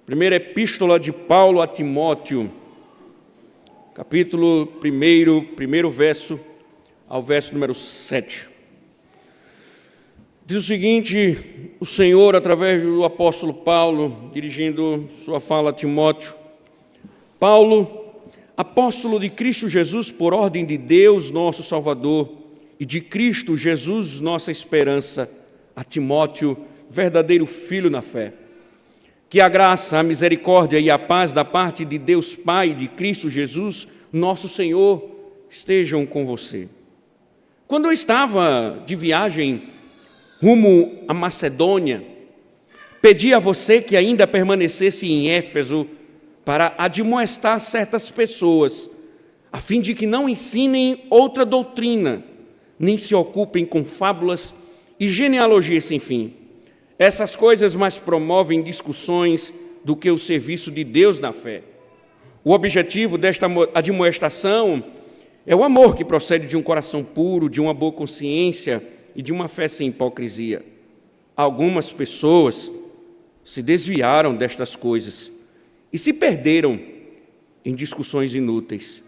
Primeira epístola de Paulo a Timóteo, capítulo 1, primeiro verso ao verso número 7. Diz o seguinte: o Senhor, através do apóstolo Paulo, dirigindo sua fala a Timóteo: Paulo, apóstolo de Cristo Jesus, por ordem de Deus, nosso Salvador, e de Cristo Jesus, nossa esperança, a Timóteo, verdadeiro filho na fé. Que a graça, a misericórdia e a paz da parte de Deus Pai e de Cristo Jesus, nosso Senhor, estejam com você. Quando eu estava de viagem rumo à Macedônia, pedi a você que ainda permanecesse em Éfeso para admoestar certas pessoas, a fim de que não ensinem outra doutrina, nem se ocupem com fábulas e genealogias sem fim. Essas coisas mais promovem discussões do que o serviço de Deus na fé. O objetivo desta admoestação é o amor que procede de um coração puro, de uma boa consciência e de uma fé sem hipocrisia. Algumas pessoas se desviaram destas coisas e se perderam em discussões inúteis,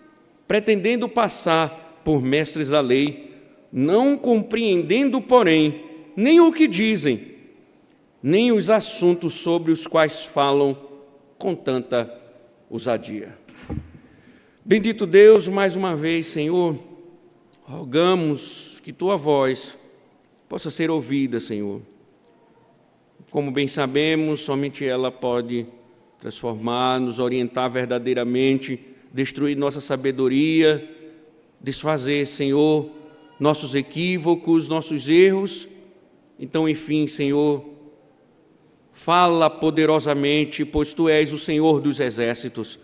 pretendendo passar por mestres da lei, não compreendendo, porém, nem o que dizem, nem os assuntos sobre os quais falam com tanta ousadia. Bendito Deus, mais uma vez, Senhor, rogamos que Tua voz possa ser ouvida, Senhor. Como bem sabemos, somente ela pode transformar, nos orientar verdadeiramente, destruir nossa sabedoria, desfazer, Senhor, nossos equívocos, nossos erros. Então, enfim, Senhor, fala poderosamente, pois Tu és o Senhor dos exércitos.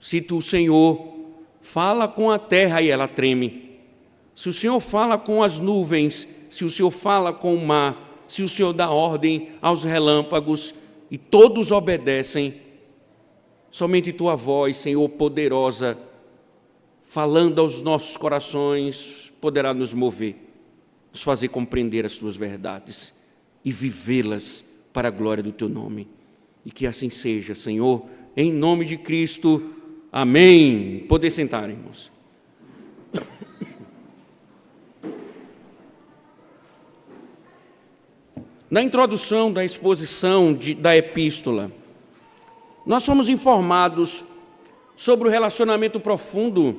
Se Tu, Senhor, fala com a terra e ela treme. Se o Senhor fala com as nuvens, se o Senhor fala com o mar, se o Senhor dá ordem aos relâmpagos e todos obedecem, somente Tua voz, Senhor, poderosa, falando aos nossos corações, poderá nos mover, nos fazer compreender as Tuas verdades e vivê-las para a glória do Teu nome. E que assim seja, Senhor, em nome de Cristo. Amém. Poder sentar, irmãos. Na introdução da exposição da epístola, nós somos informados sobre o relacionamento profundo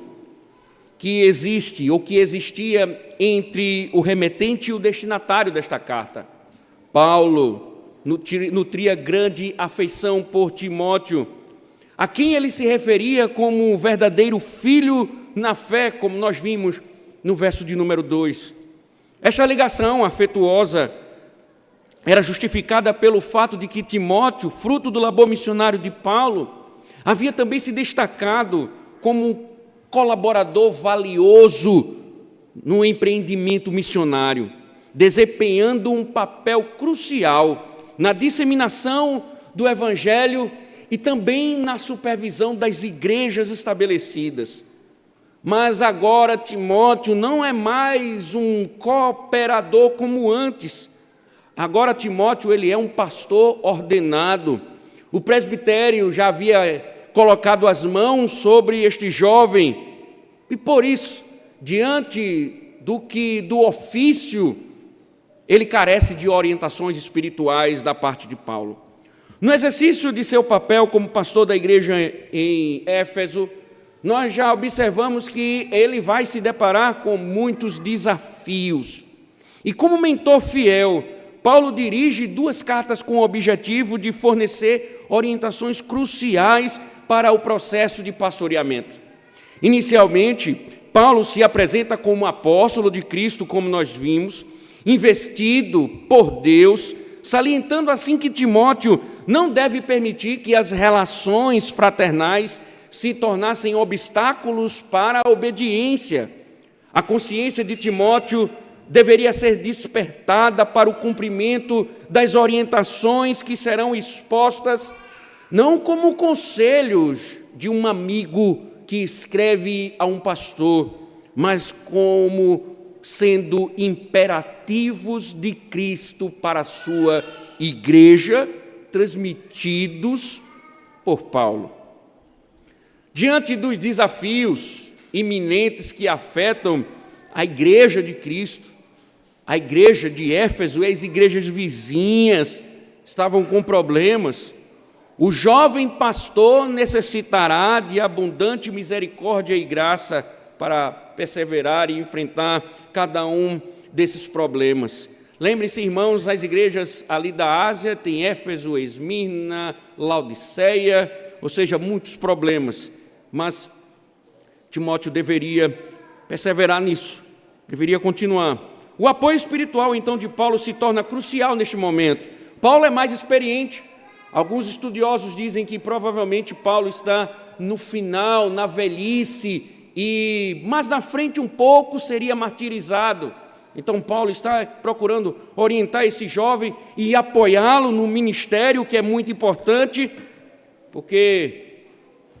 que existe ou que existia entre o remetente e o destinatário desta carta. Paulo nutria grande afeição por Timóteo, a quem ele se referia como um verdadeiro filho na fé, como nós vimos no verso de número 2. Esta ligação afetuosa era justificada pelo fato de que Timóteo, fruto do labor missionário de Paulo, havia também se destacado como um colaborador valioso no empreendimento missionário, desempenhando um papel crucial na disseminação do Evangelho e também na supervisão das igrejas estabelecidas. Mas agora Timóteo não é mais um cooperador como antes. Agora Timóteo, ele é um pastor ordenado. O presbitério já havia colocado as mãos sobre este jovem e por isso, diante do ofício, ele carece de orientações espirituais da parte de Paulo. No exercício de seu papel como pastor da igreja em Éfeso, nós já observamos que ele vai se deparar com muitos desafios. E como mentor fiel, Paulo dirige 2 cartas com o objetivo de fornecer orientações cruciais para o processo de pastoreamento. Inicialmente, Paulo se apresenta como apóstolo de Cristo, como nós vimos, investido por Deus, salientando assim que Timóteo não deve permitir que as relações fraternais se tornassem obstáculos para a obediência. A consciência de Timóteo deveria ser despertada para o cumprimento das orientações que serão expostas, não como conselhos de um amigo que escreve a um pastor, mas como sendo imperativos de Cristo para a sua igreja, transmitidos por Paulo. Diante dos desafios iminentes que afetam a igreja de Cristo, a igreja de Éfeso e as igrejas vizinhas estavam com problemas, o jovem pastor necessitará de abundante misericórdia e graça para perseverar e enfrentar cada um desses problemas. Lembrem-se, irmãos, as igrejas ali da Ásia, tem Éfeso, Esmirna, Laodiceia, ou seja, muitos problemas. Mas Timóteo deveria perseverar nisso, deveria continuar. O apoio espiritual, então, de Paulo se torna crucial neste momento. Paulo é mais experiente. Alguns estudiosos dizem que provavelmente Paulo está no final, na velhice, e mais na frente um pouco seria martirizado. Então Paulo está procurando orientar esse jovem e apoiá-lo no ministério, que é muito importante, porque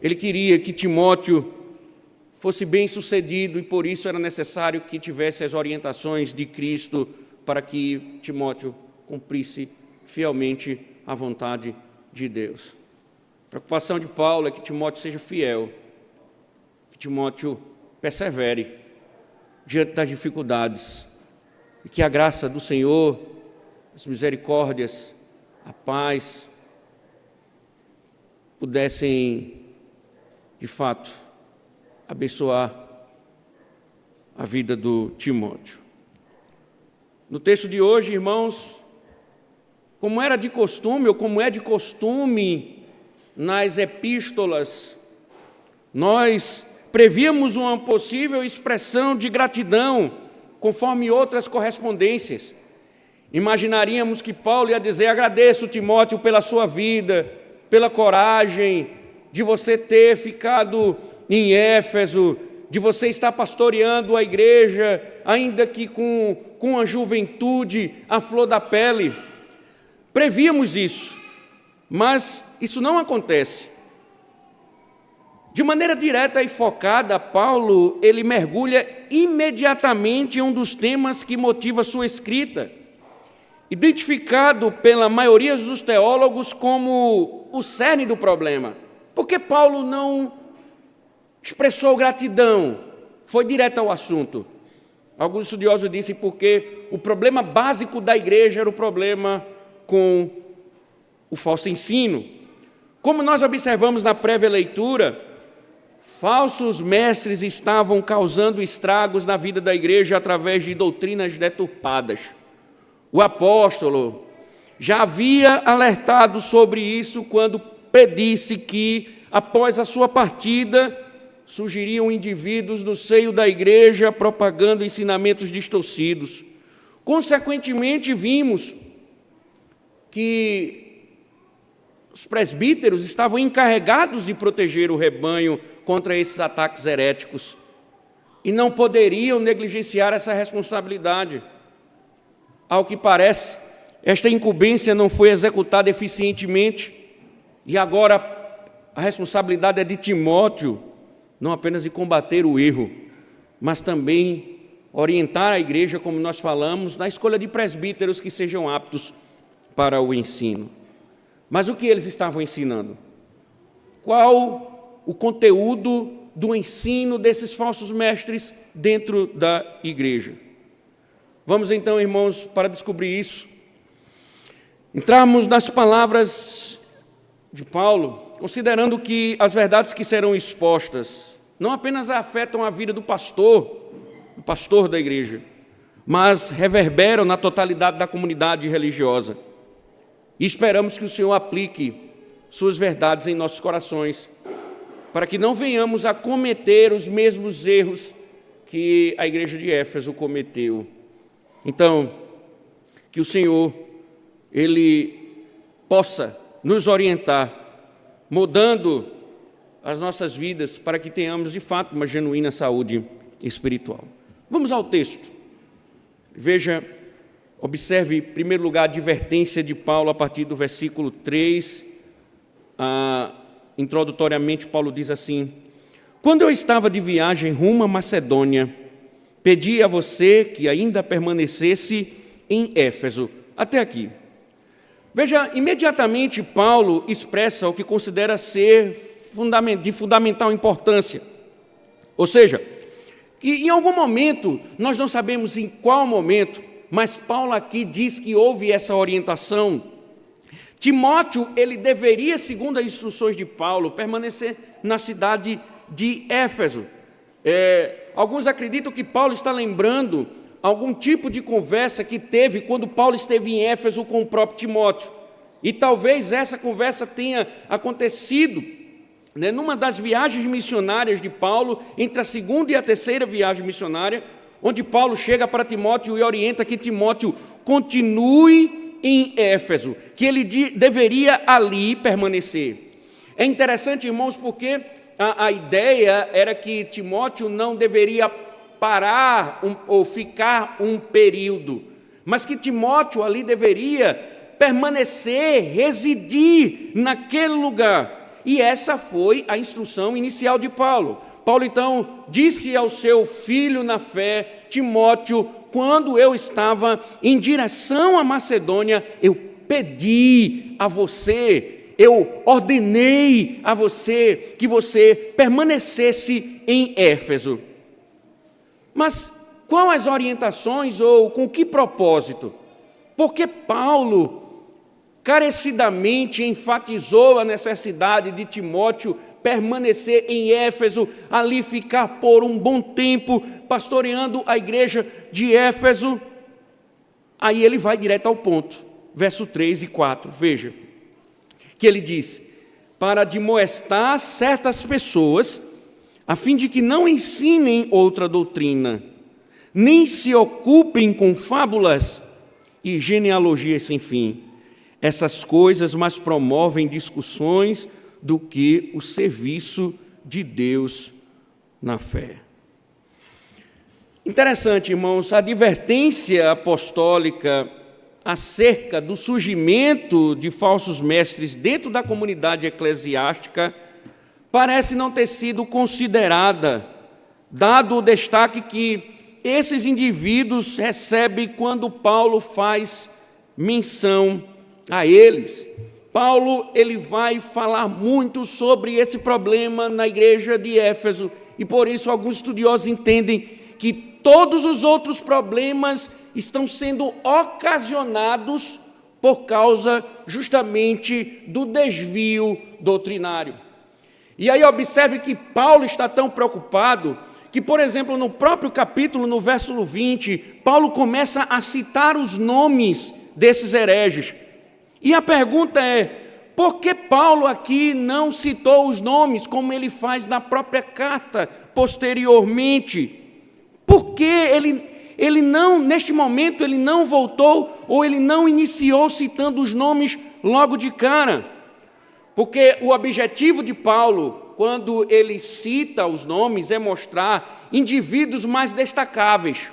ele queria que Timóteo fosse bem-sucedido e por isso era necessário que tivesse as orientações de Cristo para que Timóteo cumprisse fielmente a vontade de Deus. A preocupação de Paulo é que Timóteo seja fiel, que Timóteo persevere diante das dificuldades e que a graça do Senhor, as misericórdias, a paz pudessem, de fato, abençoar a vida do Timóteo. No texto de hoje, irmãos, como era de costume, ou como é de costume nas epístolas, nós prevíamos uma possível expressão de gratidão, conforme outras correspondências. Imaginaríamos que Paulo ia dizer: agradeço, Timóteo, pela sua vida, pela coragem de você ter ficado em Éfeso, de você estar pastoreando a igreja, ainda que com a juventude à flor da pele. Prevíamos isso, mas isso não acontece. De maneira direta e focada, Paulo, ele mergulha imediatamente em um dos temas que motiva sua escrita, identificado pela maioria dos teólogos como o cerne do problema. Por que Paulo não expressou gratidão? Foi direto ao assunto. Alguns estudiosos dizem porque o problema básico da igreja era o problema com o falso ensino. Como nós observamos na prévia leitura, falsos mestres estavam causando estragos na vida da igreja através de doutrinas deturpadas. O apóstolo já havia alertado sobre isso quando predisse que, após a sua partida, surgiriam indivíduos no seio da igreja propagando ensinamentos distorcidos. Consequentemente, vimos que os presbíteros estavam encarregados de proteger o rebanho contra esses ataques heréticos e não poderiam negligenciar essa responsabilidade. Ao que parece, esta incumbência não foi executada eficientemente e agora a responsabilidade é de Timóteo, não apenas de combater o erro, mas também orientar a igreja, como nós falamos, na escolha de presbíteros que sejam aptos para o ensino. Mas o que eles estavam ensinando? Qual o conteúdo do ensino desses falsos mestres dentro da igreja? Vamos então, irmãos, para descobrir isso, entrarmos nas palavras de Paulo, considerando que as verdades que serão expostas não apenas afetam a vida do pastor da igreja, mas reverberam na totalidade da comunidade religiosa. E esperamos que o Senhor aplique suas verdades em nossos corações, para que não venhamos a cometer os mesmos erros que a igreja de Éfeso cometeu. Então, que o Senhor, Ele possa nos orientar, mudando as nossas vidas, para que tenhamos, de fato, uma genuína saúde espiritual. Vamos ao texto. Veja, observe, em primeiro lugar, a advertência de Paulo a partir do versículo 3. Introdutoriamente, Paulo diz assim: quando eu estava de viagem rumo à Macedônia, pedi a você que ainda permanecesse em Éfeso. Até aqui. Veja, imediatamente Paulo expressa o que considera ser de fundamental importância. Ou seja, que em algum momento, nós não sabemos em qual momento, mas Paulo aqui diz que houve essa orientação. Timóteo, ele deveria, segundo as instruções de Paulo, permanecer na cidade de Éfeso. Alguns acreditam que Paulo está lembrando algum tipo de conversa que teve quando Paulo esteve em Éfeso com o próprio Timóteo. E talvez essa conversa tenha acontecido, né, numa das viagens missionárias de Paulo, entre a segunda e a terceira viagem missionária, onde Paulo chega para Timóteo e orienta que Timóteo continue em Éfeso, que ele deveria ali permanecer. É interessante, irmãos, porque a ideia era que Timóteo não deveria parar ou ficar um período, mas que Timóteo ali deveria permanecer, residir naquele lugar. E essa foi a instrução inicial de Paulo. Paulo, então, disse ao seu filho na fé, Timóteo, quando eu estava em direção à Macedônia, eu pedi a você, eu ordenei a você que você permanecesse em Éfeso. Mas quais as orientações ou com que propósito? Porque Paulo carecidamente enfatizou a necessidade de Timóteo permanecer em Éfeso, ali ficar por um bom tempo, pastoreando a igreja de Éfeso. Aí ele vai direto ao ponto, verso 3 e 4, veja, que ele diz, para admoestar certas pessoas, a fim de que não ensinem outra doutrina, nem se ocupem com fábulas e genealogias sem fim. Essas coisas mais promovem discussões do que o serviço de Deus na fé. Interessante, irmãos, a advertência apostólica acerca do surgimento de falsos mestres dentro da comunidade eclesiástica parece não ter sido considerada, dado o destaque que esses indivíduos recebem quando Paulo faz menção a eles. Paulo, ele vai falar muito sobre esse problema na igreja de Éfeso, e por isso alguns estudiosos entendem que todos os outros problemas estão sendo ocasionados por causa justamente do desvio doutrinário. E aí observe que Paulo está tão preocupado que, por exemplo, no próprio capítulo, no verso 20, Paulo começa a citar os nomes desses hereges. E a pergunta é, por que Paulo aqui não citou os nomes, como ele faz na própria carta posteriormente? Por que ele não, neste momento, ele não voltou, ou ele não iniciou citando os nomes logo de cara? Porque o objetivo de Paulo, quando ele cita os nomes, é mostrar indivíduos mais destacáveis.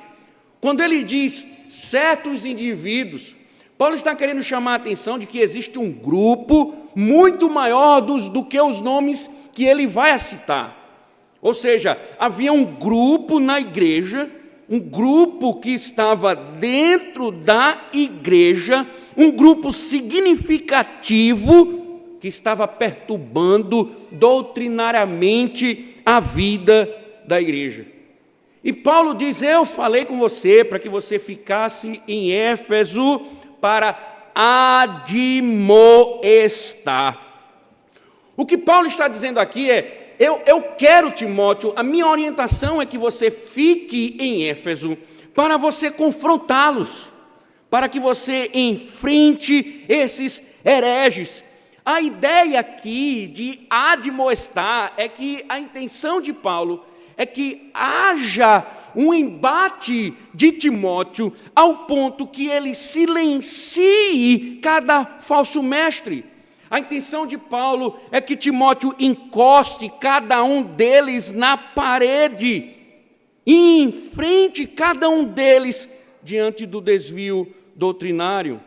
Quando ele diz certos indivíduos, Paulo está querendo chamar a atenção de que existe um grupo muito maior do que os nomes que ele vai citar. Ou seja, havia um grupo na igreja, um grupo que estava dentro da igreja, um grupo significativo que estava perturbando doutrinariamente a vida da igreja. E Paulo diz, eu falei com você para que você ficasse em Éfeso para admoestar. O que Paulo está dizendo aqui é, eu quero, Timóteo, a minha orientação é que você fique em Éfeso para você confrontá-los, para que você enfrente esses hereges. A ideia aqui de admoestar é que a intenção de Paulo é que haja um embate de Timóteo ao ponto que ele silencie cada falso mestre. A intenção de Paulo é que Timóteo encoste cada um deles na parede e enfrente cada um deles diante do desvio doutrinário.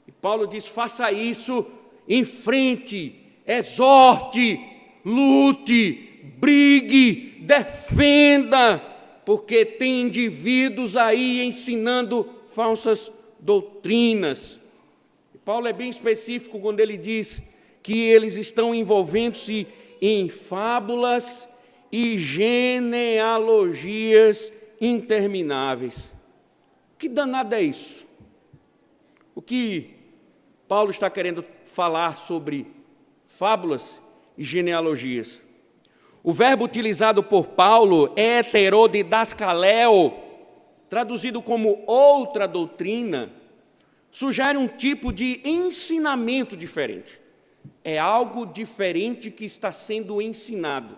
E Paulo diz, faça isso, enfrente, exorte, lute, brigue, defenda, porque tem indivíduos aí ensinando falsas doutrinas. Paulo é bem específico quando ele diz que eles estão envolvendo-se em fábulas e genealogias intermináveis. Que danado é isso? O que Paulo está querendo falar sobre fábulas e genealogias? O verbo utilizado por Paulo é heterodidaskaleo, traduzido como outra doutrina, sugere um tipo de ensinamento diferente. É algo diferente que está sendo ensinado.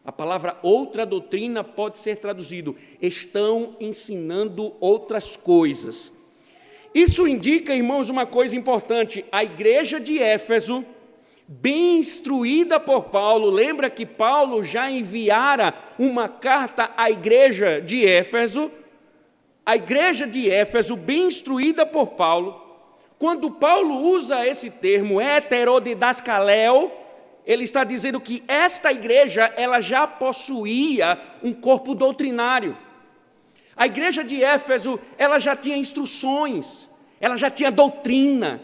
A palavra outra doutrina pode ser traduzido, estão ensinando outras coisas. Isso indica, irmãos, uma coisa importante. A igreja de Éfeso, bem instruída por Paulo, lembra que Paulo já enviara uma carta à igreja de Éfeso? A igreja de Éfeso, bem instruída por Paulo, quando Paulo usa esse termo, heterodidaskaleo, ele está dizendo que esta igreja, ela já possuía um corpo doutrinário. A igreja de Éfeso, ela já tinha instruções, ela já tinha doutrina,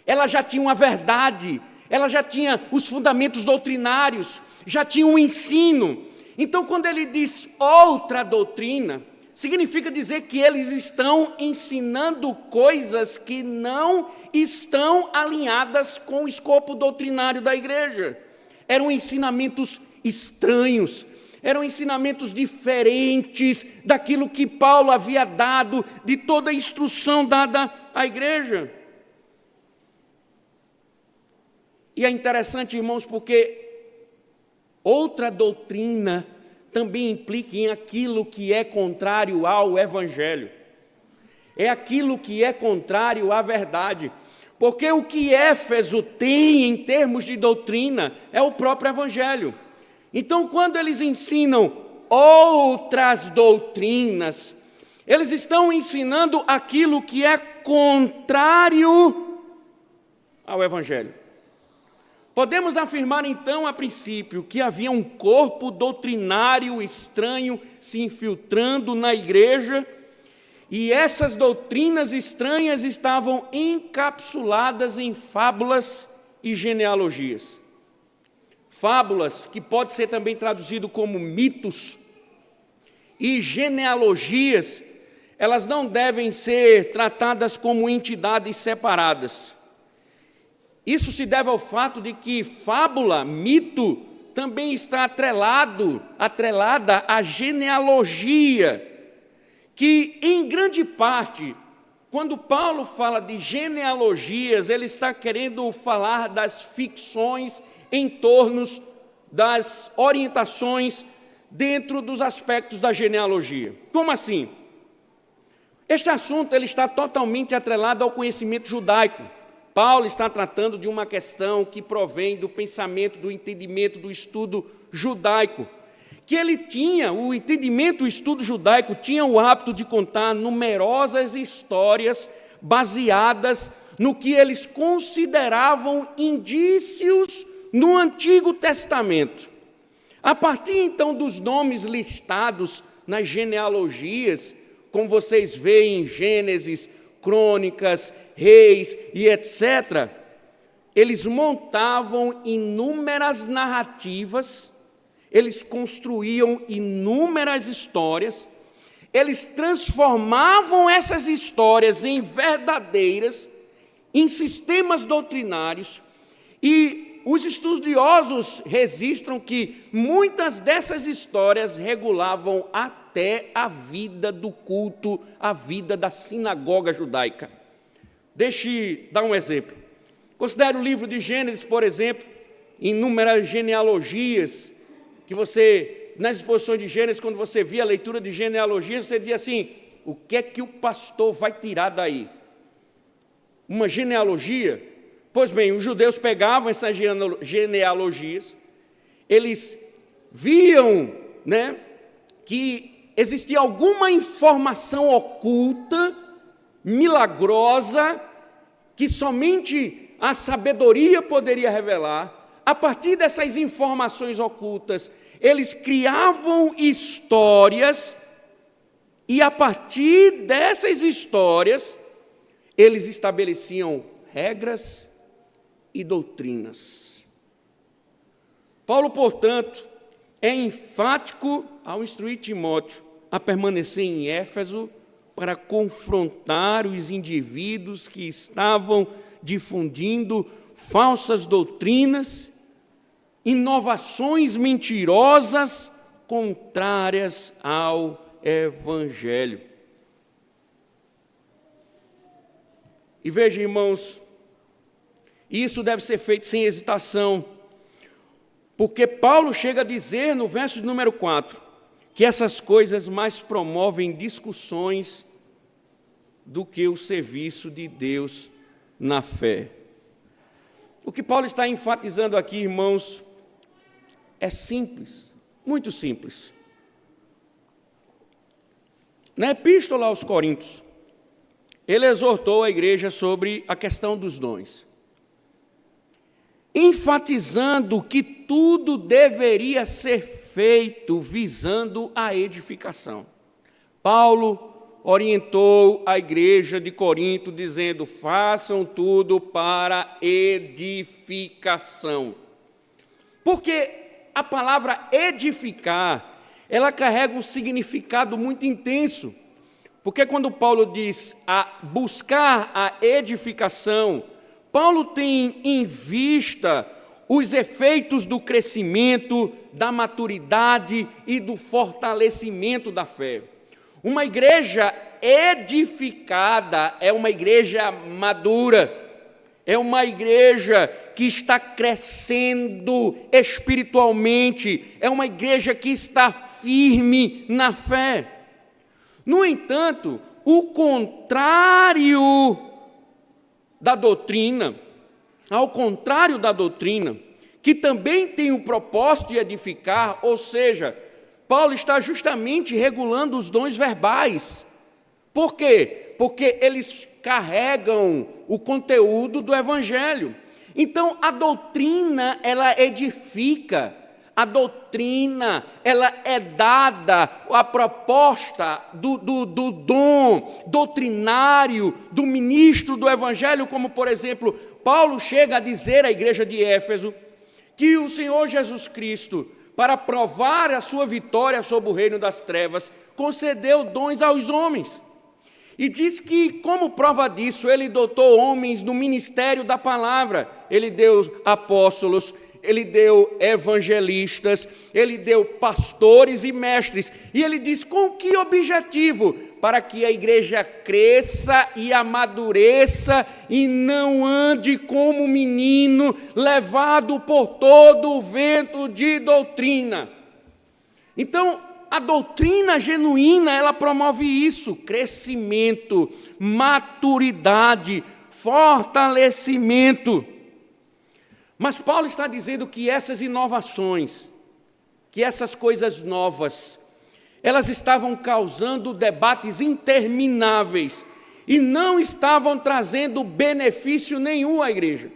ela já tinha uma verdade, ela já tinha os fundamentos doutrinários, já tinha um ensino. Então, quando ele diz outra doutrina, significa dizer que eles estão ensinando coisas que não estão alinhadas com o escopo doutrinário da igreja. Eram ensinamentos estranhos, eram ensinamentos diferentes daquilo que Paulo havia dado, de toda a instrução dada à igreja. E é interessante, irmãos, porque outra doutrina também implica em aquilo que é contrário ao Evangelho. É aquilo que é contrário à verdade. Porque o que Éfeso tem em termos de doutrina é o próprio Evangelho. Então, quando eles ensinam outras doutrinas, eles estão ensinando aquilo que é contrário ao Evangelho. Podemos afirmar então, a princípio, que havia um corpo doutrinário estranho se infiltrando na igreja, e essas doutrinas estranhas estavam encapsuladas em fábulas e genealogias. Fábulas, que pode ser também traduzido como mitos, e genealogias, elas não devem ser tratadas como entidades separadas. Isso se deve ao fato de que fábula, mito, também está atrelada à genealogia, que em grande parte, quando Paulo fala de genealogias, ele está querendo falar das ficções em torno das orientações dentro dos aspectos da genealogia. Como assim? Este assunto ele está totalmente atrelado ao conhecimento judaico. Paulo está tratando de uma questão que provém do pensamento, do entendimento, do estudo judaico. Que ele tinha, o entendimento, o estudo judaico, tinha o hábito de contar numerosas histórias baseadas no que eles consideravam indícios no Antigo Testamento. A partir então dos nomes listados nas genealogias, como vocês veem em Gênesis, Crônicas, Reis e etc., eles montavam inúmeras narrativas, eles construíam inúmeras histórias, eles transformavam essas histórias em verdadeiras, em sistemas doutrinários, e os estudiosos registram que muitas dessas histórias regulavam até a vida do culto, a vida da sinagoga judaica. Deixe dar um exemplo. Considere o livro de Gênesis, por exemplo, inúmeras genealogias, que você, nas exposições de Gênesis, quando você via a leitura de genealogias, você dizia assim, o que é que o pastor vai tirar daí? Uma genealogia? Pois bem, os judeus pegavam essas genealogias, eles viam, que existia alguma informação oculta, milagrosa, que somente a sabedoria poderia revelar. A partir dessas informações ocultas, eles criavam histórias, e a partir dessas histórias, eles estabeleciam regras e doutrinas. Paulo, portanto, é enfático ao instruir Timóteo a permanecer em Éfeso para confrontar os indivíduos que estavam difundindo falsas doutrinas, inovações mentirosas contrárias ao Evangelho. E veja, irmãos, isso deve ser feito sem hesitação, porque Paulo chega a dizer no verso de número 4, que essas coisas mais promovem discussões do que o serviço de Deus na fé. O que Paulo está enfatizando aqui, irmãos, é simples, muito simples. Na Epístola aos Coríntios, ele exortou a igreja sobre a questão dos dons, enfatizando que tudo deveria ser feito visando a edificação. Paulo orientou a igreja de Corinto dizendo: façam tudo para edificação. Porque a palavra edificar, ela carrega um significado muito intenso. Porque quando Paulo diz a buscar a edificação, Paulo tem em vista os efeitos do crescimento, da maturidade e do fortalecimento da fé. Uma igreja edificada é uma igreja madura, é uma igreja que está crescendo espiritualmente, é uma igreja que está firme na fé. No entanto, o contrário da doutrina, ao contrário da doutrina, que também tem o propósito de edificar, ou seja, Paulo está justamente regulando os dons verbais. Por quê? Porque eles carregam o conteúdo do Evangelho. Então, a doutrina, ela edifica. A doutrina, ela é dada, a proposta do dom doutrinário do ministro do Evangelho, como, por exemplo, Paulo chega a dizer à igreja de Éfeso que o Senhor Jesus Cristo, para provar a sua vitória sobre o reino das trevas, concedeu dons aos homens. E diz que, como prova disso, ele dotou homens no ministério da palavra. Ele deu apóstolos, ele deu evangelistas, ele deu pastores e mestres. E ele diz, com que objetivo? Para que a igreja cresça e amadureça e não ande como menino, levado por todo o vento de doutrina. Então, a doutrina genuína, ela promove isso, crescimento, maturidade, fortalecimento. Mas Paulo está dizendo que essas inovações, que essas coisas novas, elas estavam causando debates intermináveis e não estavam trazendo benefício nenhum à igreja.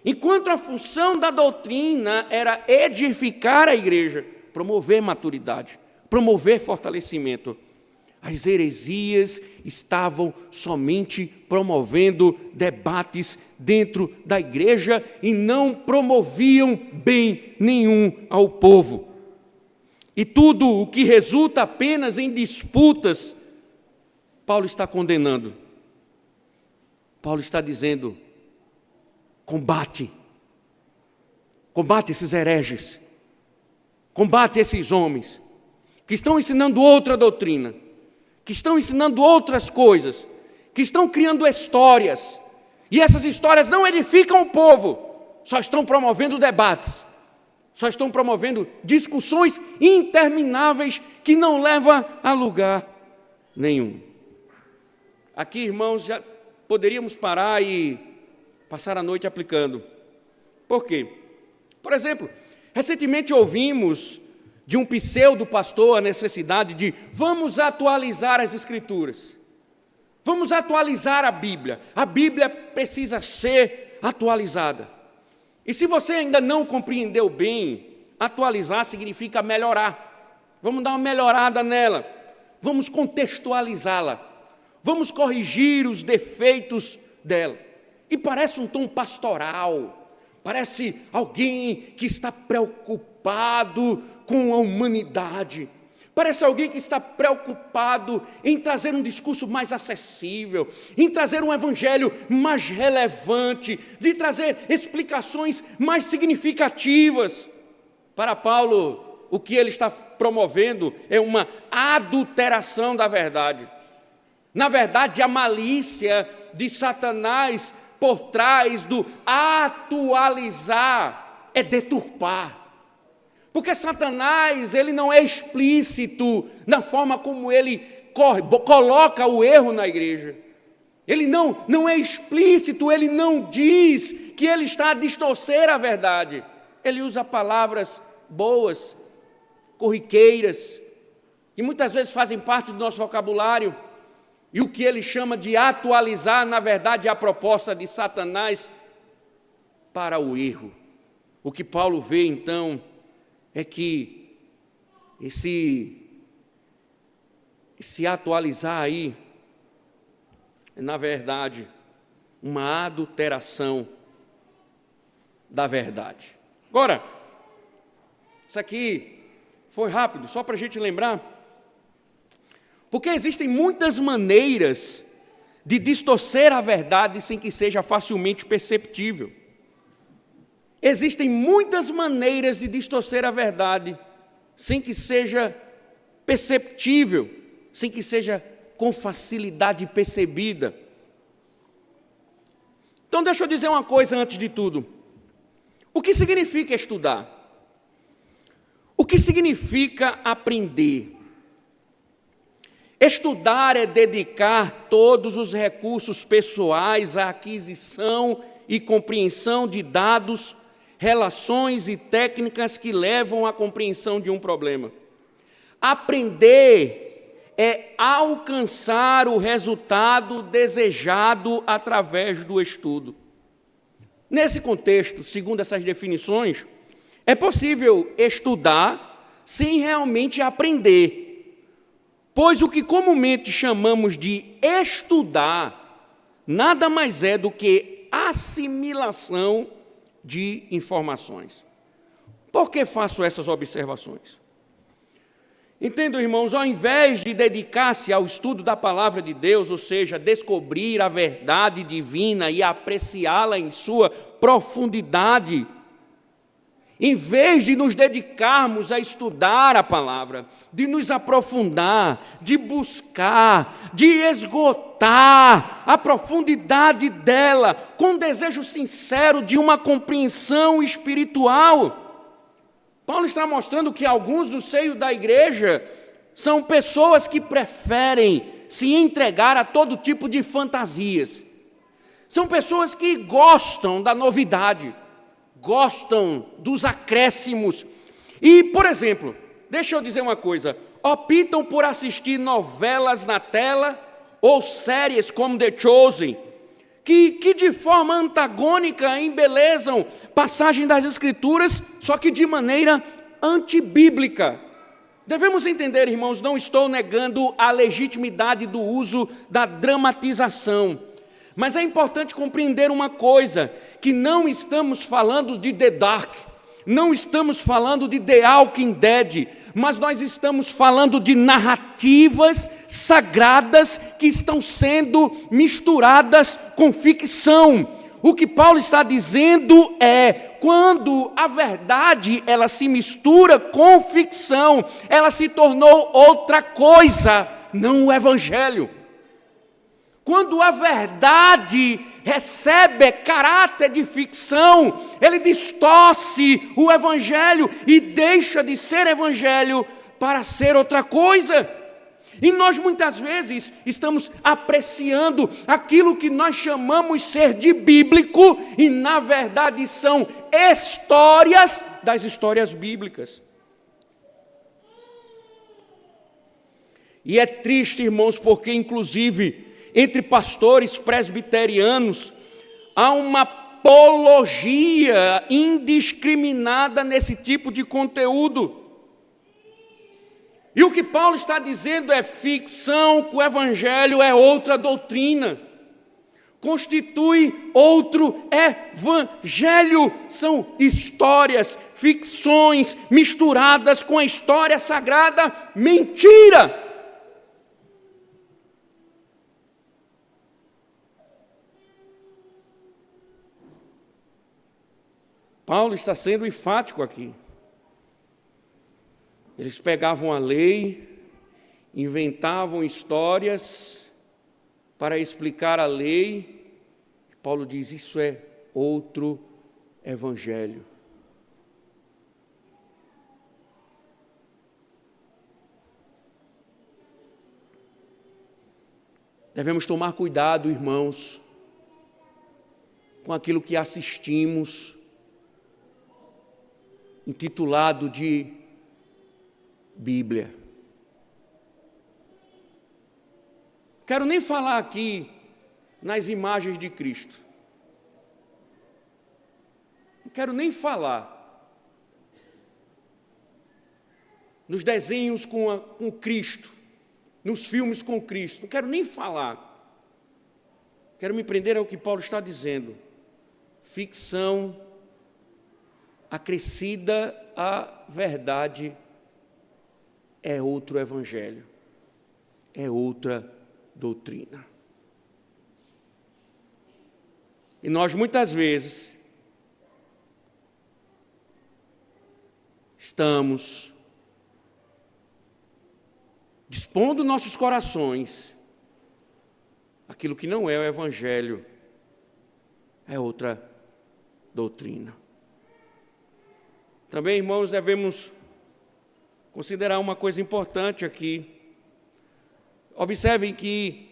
Enquanto a função da doutrina era edificar a igreja, promover maturidade, promover fortalecimento, as heresias estavam somente promovendo debates dentro da igreja e não promoviam bem nenhum ao povo. E tudo o que resulta apenas em disputas, Paulo está condenando. Paulo está dizendo, combate esses hereges, combate esses homens que estão ensinando outra doutrina, que estão ensinando outras coisas, que estão criando histórias, e essas histórias não edificam o povo, só estão promovendo debates, só estão promovendo discussões intermináveis que não levam a lugar nenhum. Aqui, irmãos, já poderíamos parar e passar a noite aplicando. Por quê? Por exemplo, recentemente ouvimos de um pseudo-pastor a necessidade de vamos atualizar as Escrituras, vamos atualizar a Bíblia precisa ser atualizada. E se você ainda não compreendeu bem, atualizar significa melhorar, vamos dar uma melhorada nela, vamos contextualizá-la, vamos corrigir os defeitos dela. E parece um tom pastoral, parece alguém que está preocupado com a humanidade. Parece alguém que está preocupado em trazer um discurso mais acessível, em trazer um evangelho mais relevante, de trazer explicações mais significativas. Para Paulo, o que ele está promovendo é uma adulteração da verdade. Na verdade, a malícia de Satanás por trás do atualizar é deturpar. Porque Satanás, ele não é explícito na forma como ele coloca o erro na igreja. Ele não é explícito, ele não diz que ele está a distorcer a verdade. Ele usa palavras boas, corriqueiras, que muitas vezes fazem parte do nosso vocabulário. E o que ele chama de atualizar, na verdade, é a proposta de Satanás para o erro. O que Paulo vê, então, é que esse atualizar aí é, na verdade, uma adulteração da verdade. Agora, isso aqui foi rápido, só para a gente lembrar, porque existem muitas maneiras de distorcer a verdade sem que seja facilmente perceptível. Existem muitas maneiras de distorcer a verdade sem que seja perceptível, sem que seja com facilidade percebida. Então deixa eu dizer uma coisa antes de tudo. O que significa estudar? O que significa aprender? Estudar é dedicar todos os recursos pessoais à aquisição e compreensão de dados, relações e técnicas que levam à compreensão de um problema. Aprender é alcançar o resultado desejado através do estudo. Nesse contexto, segundo essas definições, é possível estudar sem realmente aprender, pois o que comumente chamamos de estudar nada mais é do que assimilação de informações. Por que faço essas observações? Entendo, irmãos, ao invés de dedicar-se ao estudo da palavra de Deus, ou seja, descobrir a verdade divina e apreciá-la em sua profundidade, em vez de nos dedicarmos a estudar a palavra, de nos aprofundar, de buscar, de esgotar a profundidade dela, com desejo sincero de uma compreensão espiritual, Paulo está mostrando que alguns do seio da igreja são pessoas que preferem se entregar a todo tipo de fantasias. São pessoas que gostam da novidade, gostam dos acréscimos. E, por exemplo, deixa eu dizer uma coisa, optam por assistir novelas na tela ou séries como The Chosen, que de forma antagônica embelezam passagem das Escrituras, só que de maneira antibíblica. Devemos entender, irmãos, não estou negando a legitimidade do uso da dramatização, mas é importante compreender uma coisa, que não estamos falando de The Dark, não estamos falando de The Walking Dead, mas nós estamos falando de narrativas sagradas que estão sendo misturadas com ficção. O que Paulo está dizendo é, quando a verdade ela se mistura com ficção, ela se tornou outra coisa, não o evangelho. Quando a verdade recebe caráter de ficção, ele distorce o evangelho e deixa de ser evangelho para ser outra coisa. E nós muitas vezes estamos apreciando aquilo que nós chamamos ser de bíblico e na verdade são histórias das histórias bíblicas. E é triste, irmãos, porque inclusive entre pastores presbiterianos, há uma apologia indiscriminada nesse tipo de conteúdo. E o que Paulo está dizendo é ficção, que o evangelho é outra doutrina. constitui outro evangelho. São histórias, ficções misturadas com a história sagrada. Mentira! Paulo está sendo enfático aqui. Eles pegavam a lei, inventavam histórias para explicar a lei. Paulo diz: isso é outro evangelho. Devemos tomar cuidado, irmãos, com aquilo que assistimos, intitulado de Bíblia. Quero nem falar aqui nas imagens de Cristo. Não quero nem falar nos desenhos com Cristo, nos filmes com Cristo. Não quero nem falar. Quero me prender ao que Paulo está dizendo. Ficção acrescida à verdade é outro evangelho, é outra doutrina. E nós muitas vezes estamos dispondo nossos corações aquilo que não é o evangelho, é outra doutrina. Também, irmãos, devemos considerar uma coisa importante aqui. Observem que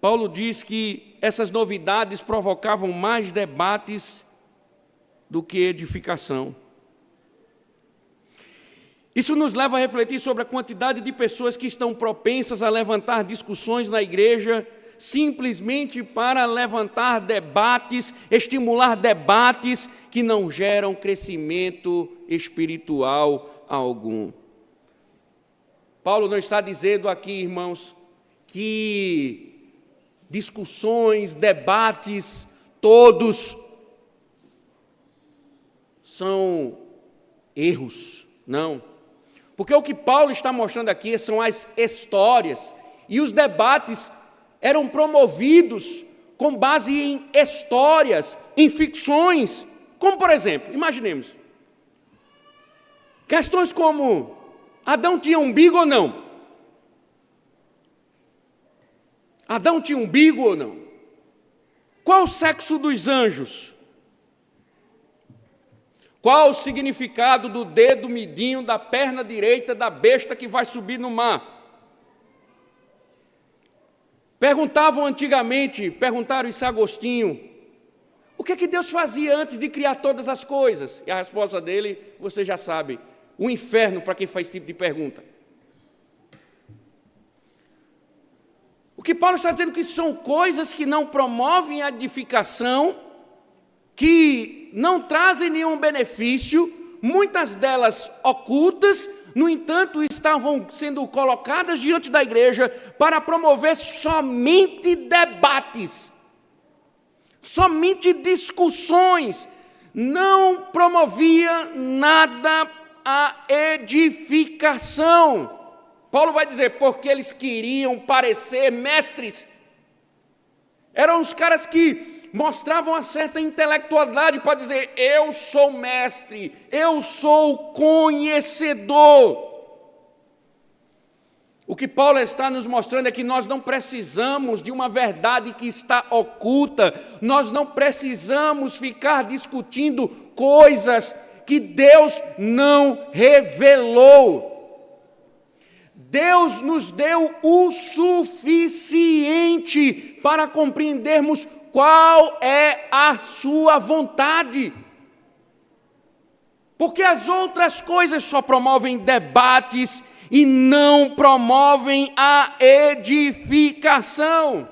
Paulo diz que essas novidades provocavam mais debates do que edificação. Isso nos leva a refletir sobre a quantidade de pessoas que estão propensas a levantar discussões na igreja simplesmente para levantar debates, estimular debates que não geram crescimento espiritual algum. Paulo não está dizendo aqui, irmãos, que discussões, debates, todos são erros, não. Porque o que Paulo está mostrando aqui são as histórias, e os debates eram promovidos com base em histórias, em ficções. Como, por exemplo, imaginemos, questões como: Adão tinha umbigo ou não? Adão tinha umbigo ou não? Qual o sexo dos anjos? Qual o significado do dedo midinho da perna direita da besta que vai subir no mar? Perguntaram isso a Agostinho, o que Deus fazia antes de criar todas as coisas? E a resposta dele, você já sabe: o inferno para quem faz esse tipo de pergunta. O que Paulo está dizendo que são coisas que não promovem a edificação, que não trazem nenhum benefício, muitas delas ocultas, no entanto, estavam sendo colocadas diante da igreja para promover somente debates, somente discussões, não promovia nada a edificação. Paulo vai dizer, porque eles queriam parecer mestres. Eram os caras que mostravam uma certa intelectualidade para dizer: eu sou mestre, eu sou conhecedor. O que Paulo está nos mostrando é que nós não precisamos de uma verdade que está oculta, nós não precisamos ficar discutindo coisas que Deus não revelou. Deus nos deu o suficiente para compreendermos qual é a sua vontade. Porque as outras coisas só promovem debates e não promovem a edificação.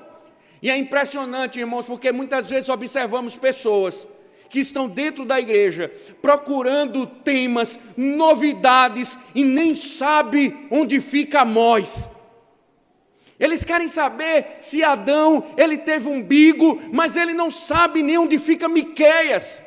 E é impressionante, irmãos, porque muitas vezes observamos pessoas que estão dentro da igreja procurando temas, novidades, e nem sabe onde fica Amós. Eles querem saber se Adão, ele teve umbigo, mas ele não sabe nem onde fica Miqueias.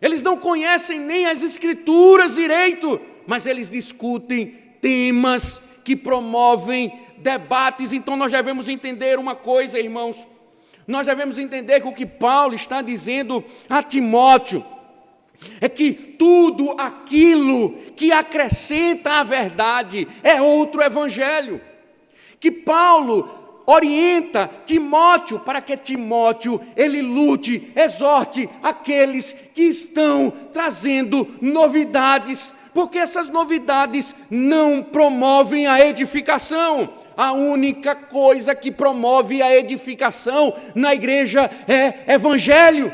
Eles não conhecem nem as escrituras direito, mas eles discutem temas que promovem debates. Então nós devemos entender uma coisa, irmãos. Nós devemos entender que o que Paulo está dizendo a Timóteo é que tudo aquilo que acrescenta à verdade é outro evangelho. Que Paulo orienta Timóteo para que Timóteo ele lute, exorte aqueles que estão trazendo novidades, porque essas novidades não promovem a edificação. A única coisa que promove a edificação na igreja é evangelho.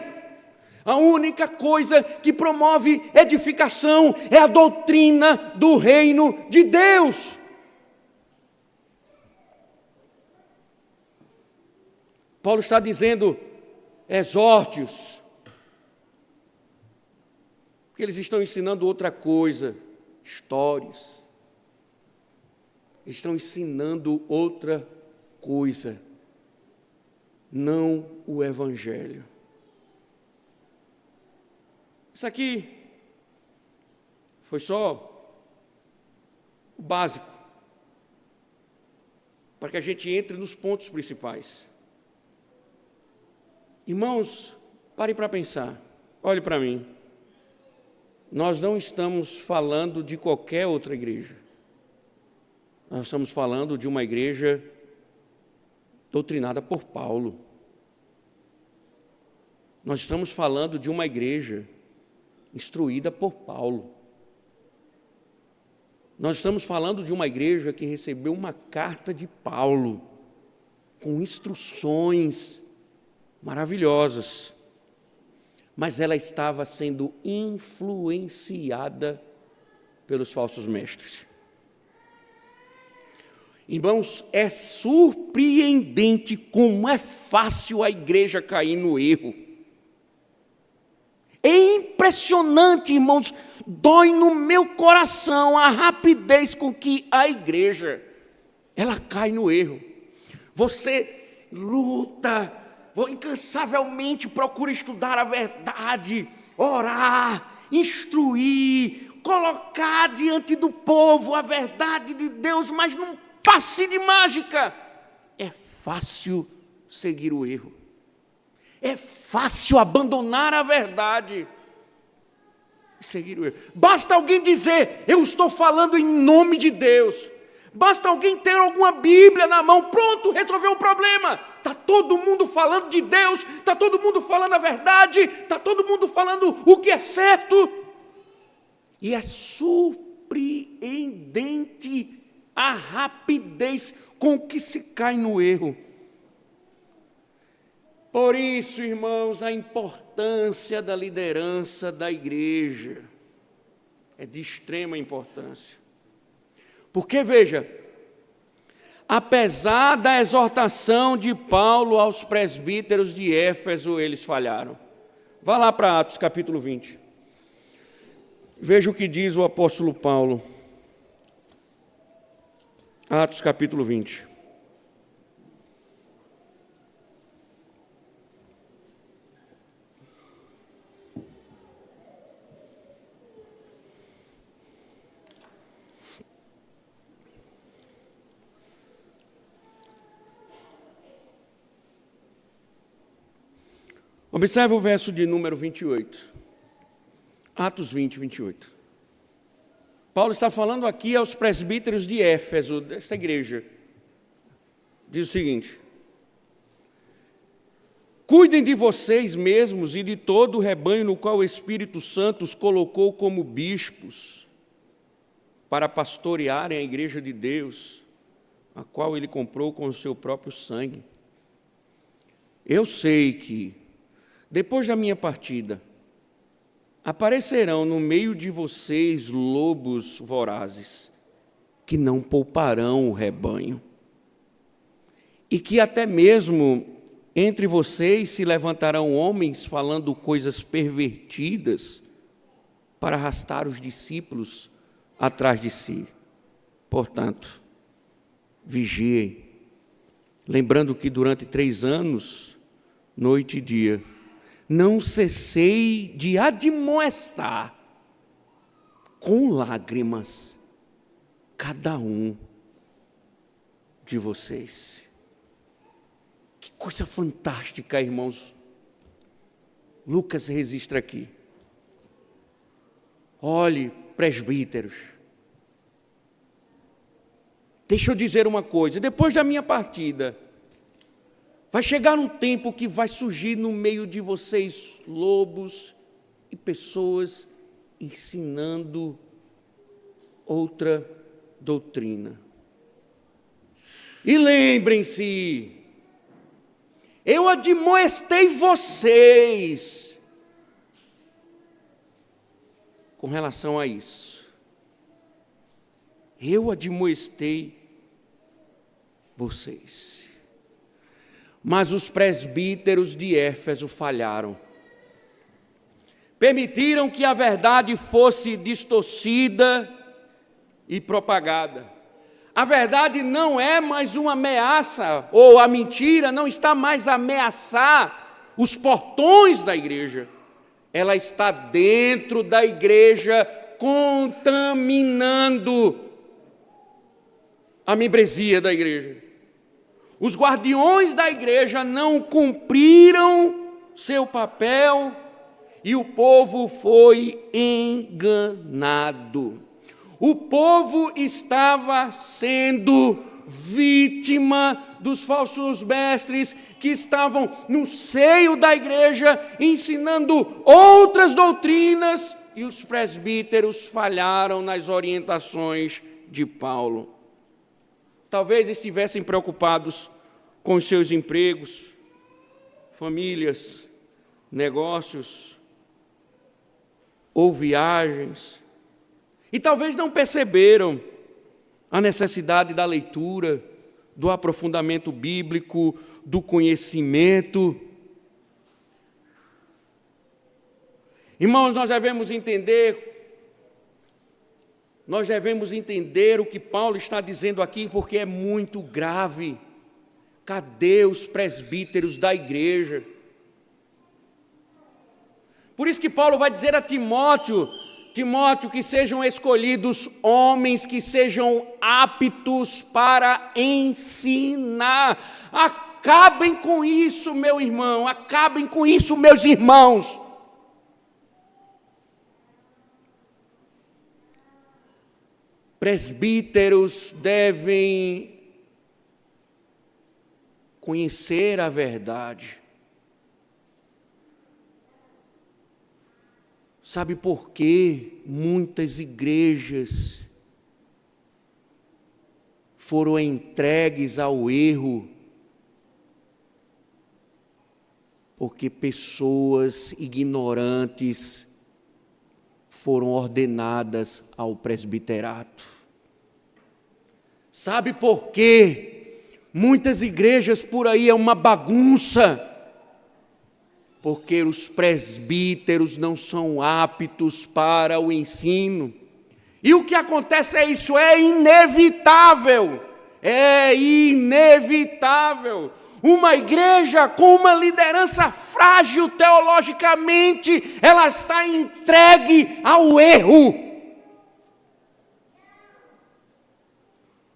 A única coisa que promove edificação é a doutrina do reino de Deus. Paulo está dizendo, exorte-os, porque eles estão ensinando outra coisa, histórias. Eles estão ensinando outra coisa, não o evangelho. Isso aqui foi só o básico, para que a gente entre nos pontos principais. Irmãos, parem para pensar, olhem para mim. Nós não estamos falando de qualquer outra igreja. Nós estamos falando de uma igreja doutrinada por Paulo. Nós estamos falando de uma igreja instruída por Paulo. Nós estamos falando de uma igreja que recebeu uma carta de Paulo, com instruções maravilhosas, mas ela estava sendo influenciada pelos falsos mestres. Irmãos, é surpreendente como é fácil a igreja cair no erro. É impressionante, irmãos, dói no meu coração a rapidez com que a igreja, ela cai no erro. Você luta, incansavelmente procura estudar a verdade, orar, instruir, colocar diante do povo a verdade de Deus, mas num passe de mágica. É fácil seguir o erro. É fácil abandonar a verdade e seguir o erro. Basta alguém dizer, eu estou falando em nome de Deus. Basta alguém ter alguma Bíblia na mão, pronto, resolveu o problema. Está todo mundo falando de Deus, está todo mundo falando a verdade, está todo mundo falando o que é certo. E é surpreendente a rapidez com que se cai no erro. Por isso, irmãos, a importância da liderança da igreja é de extrema importância. Porque, veja, apesar da exortação de Paulo aos presbíteros de Éfeso, eles falharam. Vá lá para Atos capítulo 20. Veja o que diz o apóstolo Paulo. Atos capítulo 20. Observe o verso de número 28. Atos 20, 28. Paulo está falando aqui aos presbíteros de Éfeso, dessa igreja. Diz o seguinte: cuidem de vocês mesmos e de todo o rebanho no qual o Espírito Santo os colocou como bispos, para pastorearem a igreja de Deus, a qual ele comprou com o seu próprio sangue. Eu sei que, depois da minha partida, aparecerão no meio de vocês lobos vorazes, que não pouparão o rebanho, e que até mesmo entre vocês se levantarão homens falando coisas pervertidas para arrastar os discípulos atrás de si. Portanto, vigiem lembrando que durante 3 anos, noite e dia, não cessei de admoestar com lágrimas cada um de vocês. Que coisa fantástica, irmãos. Lucas registra aqui. Olhe, presbíteros, deixa eu dizer uma coisa, depois da minha partida, vai chegar um tempo que vai surgir no meio de vocês lobos e pessoas ensinando outra doutrina. E lembrem-se, eu admoestei vocês com relação a isso. Eu admoestei vocês. Mas os presbíteros de Éfeso falharam. Permitiram que a verdade fosse distorcida e propagada. A verdade não é mais uma ameaça, ou a mentira não está mais a ameaçar os portões da igreja. Ela está dentro da igreja, contaminando a membresia da igreja. Os guardiões da igreja não cumpriram seu papel e o povo foi enganado. O povo estava sendo vítima dos falsos mestres que estavam no seio da igreja ensinando outras doutrinas, e os presbíteros falharam nas orientações de Paulo. Talvez estivessem preocupados com os seus empregos, famílias, negócios ou viagens, e talvez não perceberam a necessidade da leitura, do aprofundamento bíblico, do conhecimento. Irmãos, nós devemos entender o que Paulo está dizendo aqui, porque é muito grave. Cadê os presbíteros da igreja? Por isso que Paulo vai dizer a Timóteo, que sejam escolhidos homens que sejam aptos para ensinar. Acabem com isso, meu irmão, acabem com isso, meus irmãos. Presbíteros devem conhecer a verdade. Sabe por que muitas igrejas foram entregues ao erro? Porque pessoas ignorantes foram ordenadas ao presbiterato. Sabe por quê? Muitas igrejas por aí é uma bagunça. Porque os presbíteros não são aptos para o ensino. E o que acontece é isso, é inevitável. É inevitável. Uma igreja com uma liderança frágil teologicamente, ela está entregue ao erro.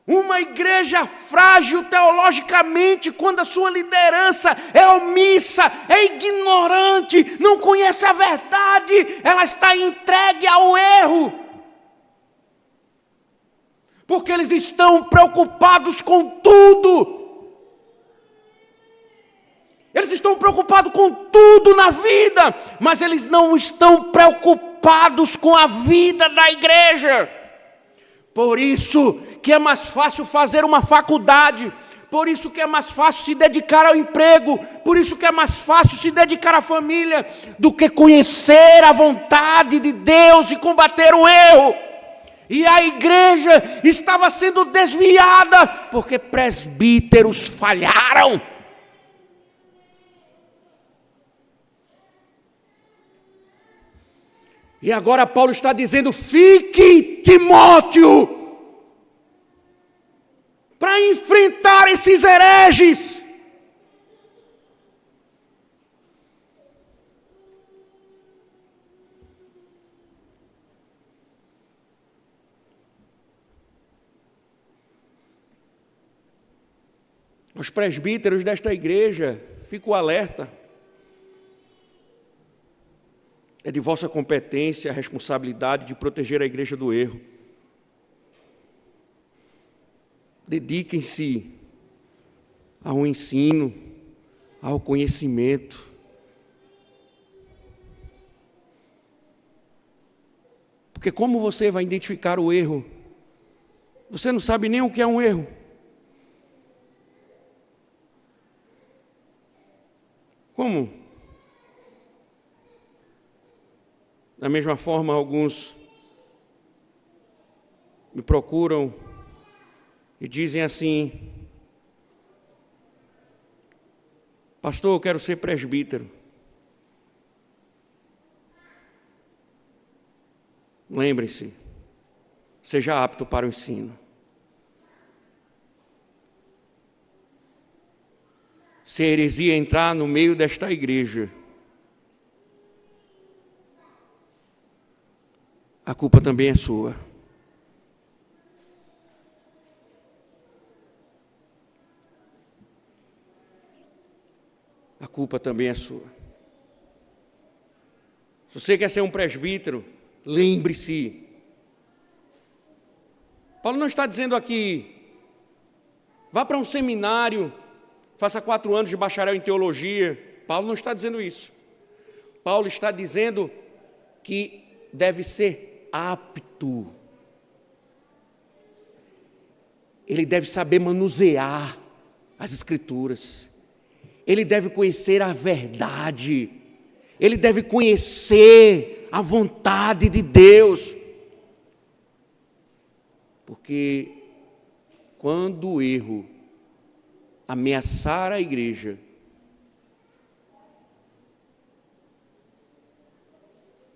Uma igreja frágil teologicamente, quando a sua liderança é omissa, é ignorante, não conhece a verdade, ela está entregue ao erro. Porque eles estão preocupados com tudo. Eles estão preocupados com tudo na vida, mas eles não estão preocupados com a vida da igreja. Por isso que é mais fácil fazer uma faculdade, por isso que é mais fácil se dedicar ao emprego, por isso que é mais fácil se dedicar à família, do que conhecer a vontade de Deus e combater o erro. E a igreja estava sendo desviada, porque presbíteros falharam. E agora Paulo está dizendo: fique, Timóteo, para enfrentar esses hereges. Os presbíteros desta igreja, fico alerta. É de vossa competência a responsabilidade de proteger a igreja do erro. Dediquem-se ao ensino, ao conhecimento. Porque como você vai identificar o erro? Você não sabe nem o que é um erro. Como? Da mesma forma, alguns me procuram e dizem assim: pastor, eu quero ser presbítero. Lembre-se, seja apto para o ensino. Se a heresia entrar no meio desta igreja, a culpa também é sua. A culpa também é sua. Se você quer ser um presbítero, lembre-se. Paulo não está dizendo aqui, vá para um seminário, faça 4 anos de bacharel em teologia. Paulo não está dizendo isso. Paulo está dizendo que deve ser apto. Ele deve saber manusear as Escrituras. Ele deve conhecer a verdade. Ele deve conhecer a vontade de Deus. Porque quando o erro ameaçar a igreja,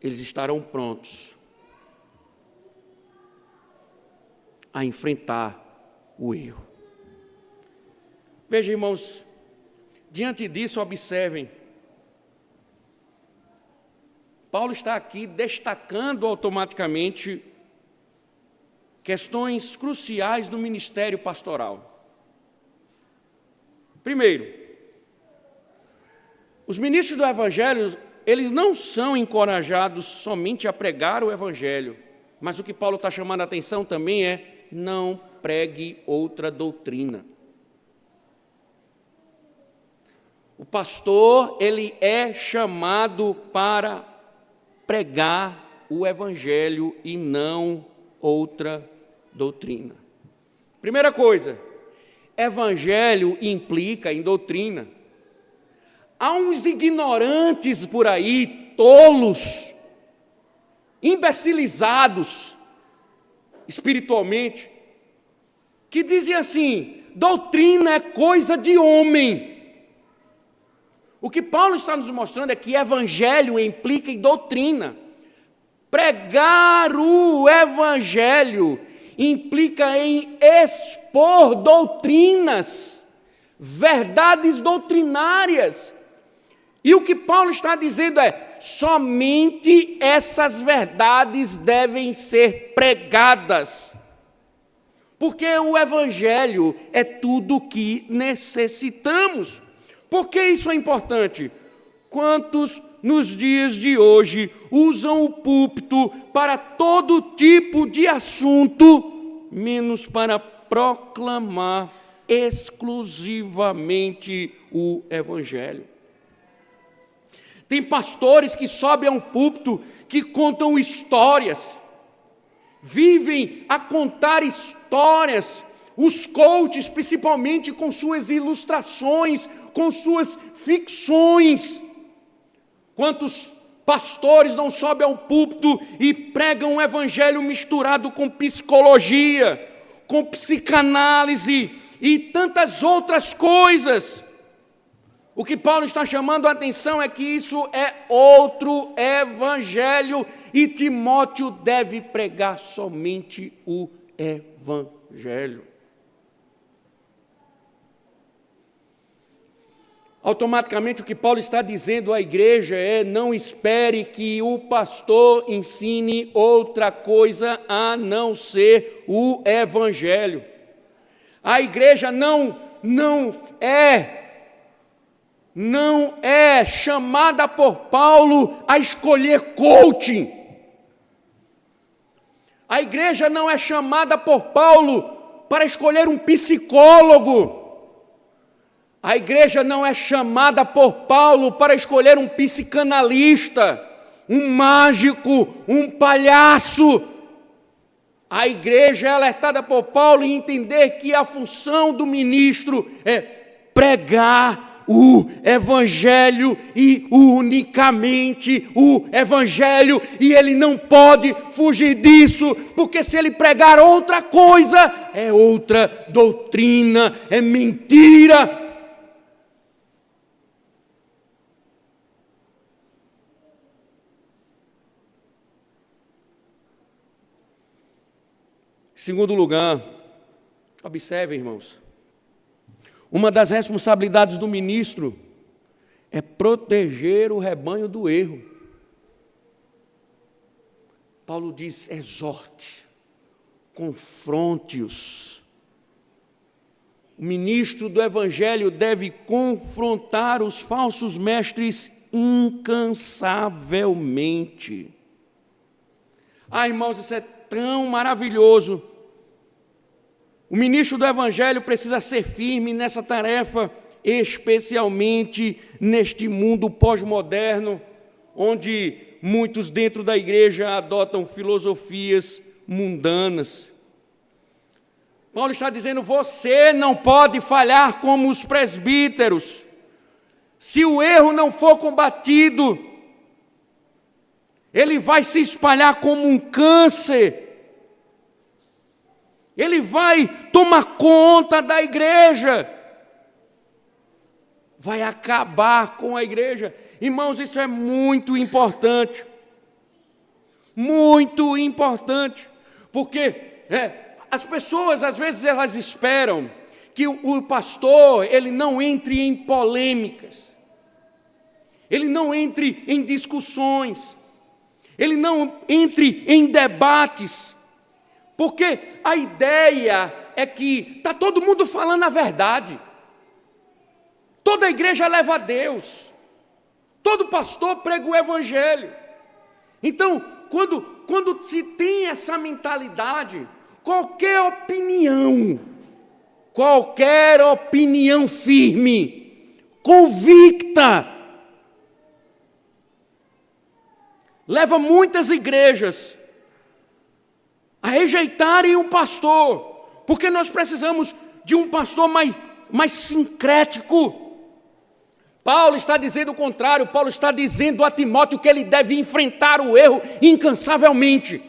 eles estarão prontos a enfrentar o erro. Veja, irmãos, diante disso, observem, Paulo está aqui destacando automaticamente questões cruciais do ministério pastoral. Primeiro, os ministros do Evangelho, eles não são encorajados somente a pregar o Evangelho, mas o que Paulo está chamando a atenção também é: não pregue outra doutrina. O pastor, ele é chamado para pregar o Evangelho e não outra doutrina. Primeira coisa, Evangelho implica em doutrina. Há uns ignorantes por aí, tolos, imbecilizados espiritualmente, que dizem assim: doutrina é coisa de homem. O que Paulo está nos mostrando é que Evangelho implica em doutrina. Pregar o Evangelho implica em expor doutrinas, verdades doutrinárias. E o que Paulo está dizendo é: somente essas verdades devem ser pregadas. Porque o Evangelho é tudo o que necessitamos. Por que isso é importante? Quantos nos dias de hoje usam o púlpito para todo tipo de assunto, menos para proclamar exclusivamente o Evangelho? Tem pastores que sobem a um púlpito, que contam histórias, vivem a contar histórias, os coaches principalmente com suas ilustrações, com suas ficções. Quantos pastores não sobem ao púlpito e pregam um evangelho misturado com psicologia, com psicanálise e tantas outras coisas? O que Paulo está chamando a atenção é que isso é outro evangelho e Timóteo deve pregar somente o evangelho. automaticamente o que Paulo está dizendo à igreja é: não espere que o pastor ensine outra coisa a não ser o evangelho. A igreja não é chamada por Paulo a escolher coaching. A igreja não é chamada por Paulo para escolher um psicólogo. A igreja não é chamada por Paulo para escolher um psicanalista, um mágico, um palhaço. A igreja é alertada por Paulo em entender que a função do ministro é pregar o evangelho e unicamente o evangelho, e ele não pode fugir disso, porque se ele pregar outra coisa, é outra doutrina, é mentira. Segundo lugar, observem, irmãos, uma das responsabilidades do ministro é proteger o rebanho do erro. Paulo diz: exorte, confronte-os. O ministro do evangelho deve confrontar os falsos mestres incansavelmente. Irmãos, isso é tão maravilhoso. O ministro do evangelho precisa ser firme nessa tarefa, especialmente neste mundo pós-moderno, onde muitos dentro da igreja adotam filosofias mundanas. Paulo está dizendo: você não pode falhar como os presbíteros. Se o erro não for combatido, ele vai se espalhar como um câncer. Ele vai tomar conta da igreja. Vai acabar com a igreja. Irmãos, isso é muito importante. Muito importante. Porque as pessoas, às vezes, elas esperam que o pastor, ele não entre em polêmicas. Ele não entre em discussões. Ele não entre em debates. Porque a ideia é que está todo mundo falando a verdade. Toda a igreja leva a Deus. Todo pastor prega o evangelho. Então, quando se tem essa mentalidade, qualquer opinião firme, convicta, leva muitas igrejas a rejeitarem o pastor, porque nós precisamos de um pastor mais sincrético. Paulo está dizendo o contrário. Paulo está dizendo a Timóteo que ele deve enfrentar o erro incansavelmente,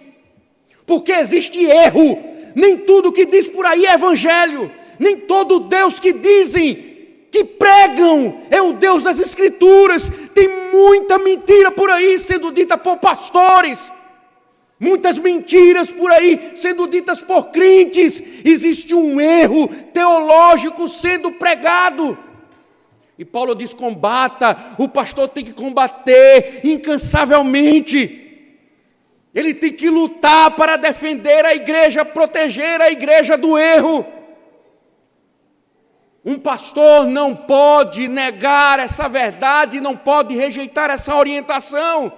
porque existe erro. Nem tudo que diz por aí é evangelho, nem todo Deus que dizem, que pregam, é o Deus das Escrituras. Tem muita mentira por aí sendo dita por pastores, muitas mentiras por aí sendo ditas por crentes. Existe um erro teológico sendo pregado. E Paulo diz: combata. O pastor tem que combater incansavelmente. Ele tem que lutar para defender a igreja, proteger a igreja do erro. Um pastor não pode negar essa verdade, não pode rejeitar essa orientação.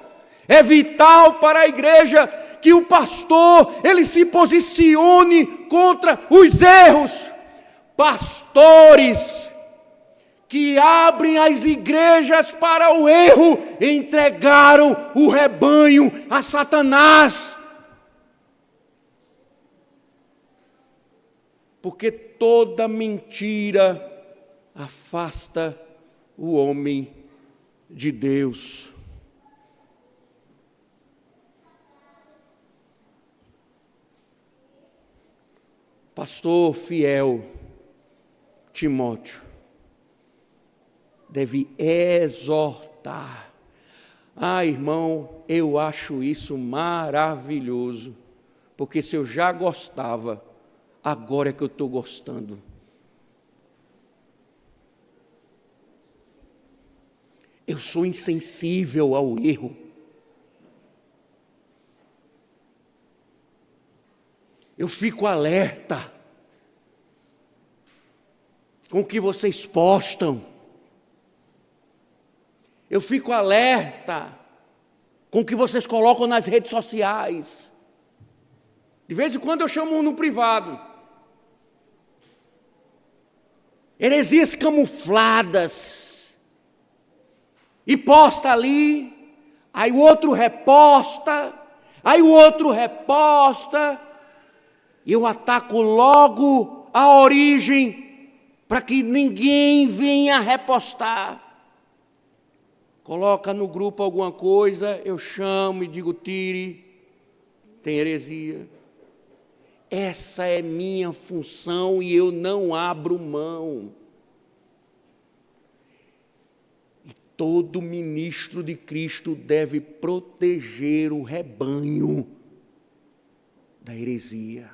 É vital para a igreja que o pastor, ele se posicione contra os erros. Pastores que abrem as igrejas para o erro entregaram o rebanho a Satanás. Porque toda mentira afasta o homem de Deus. Pastor fiel Timóteo deve exortar. Irmão, eu acho isso maravilhoso, porque se eu já gostava, agora é que eu estou gostando. eu sou insensível ao erro. Eu fico alerta com o que vocês postam. Eu fico alerta com o que vocês colocam nas redes sociais. De vez em quando eu chamo um no privado. Heresias camufladas. E posta ali, aí o outro reposta, aí o outro reposta. E eu ataco logo a origem, para que ninguém venha repostar. Coloca no grupo alguma coisa, eu chamo e digo, tire, tem heresia. Essa é minha função e eu não abro mão. E todo ministro de Cristo deve proteger o rebanho da heresia.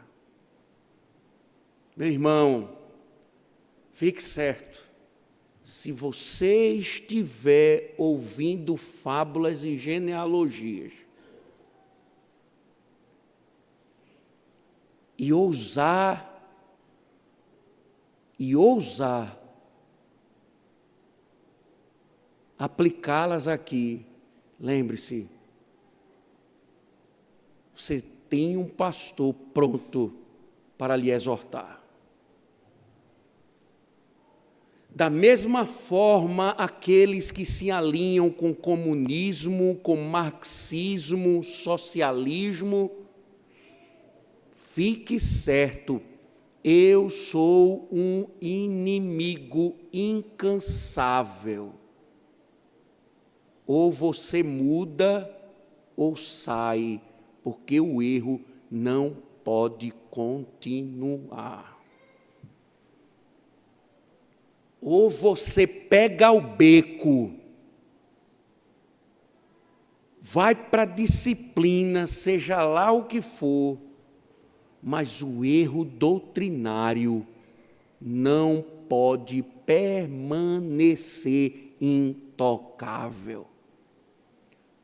Meu irmão, fique certo, se você estiver ouvindo fábulas e genealogias, e ousar aplicá-las aqui, lembre-se, você tem um pastor pronto para lhe exortar. Da mesma forma, aqueles que se alinham com comunismo, com marxismo, socialismo, fique certo, eu sou um inimigo incansável. Ou você muda ou sai, porque o erro não pode continuar. Ou você pega o beco, vai para a disciplina, seja lá o que for, mas o erro doutrinário não pode permanecer intocável.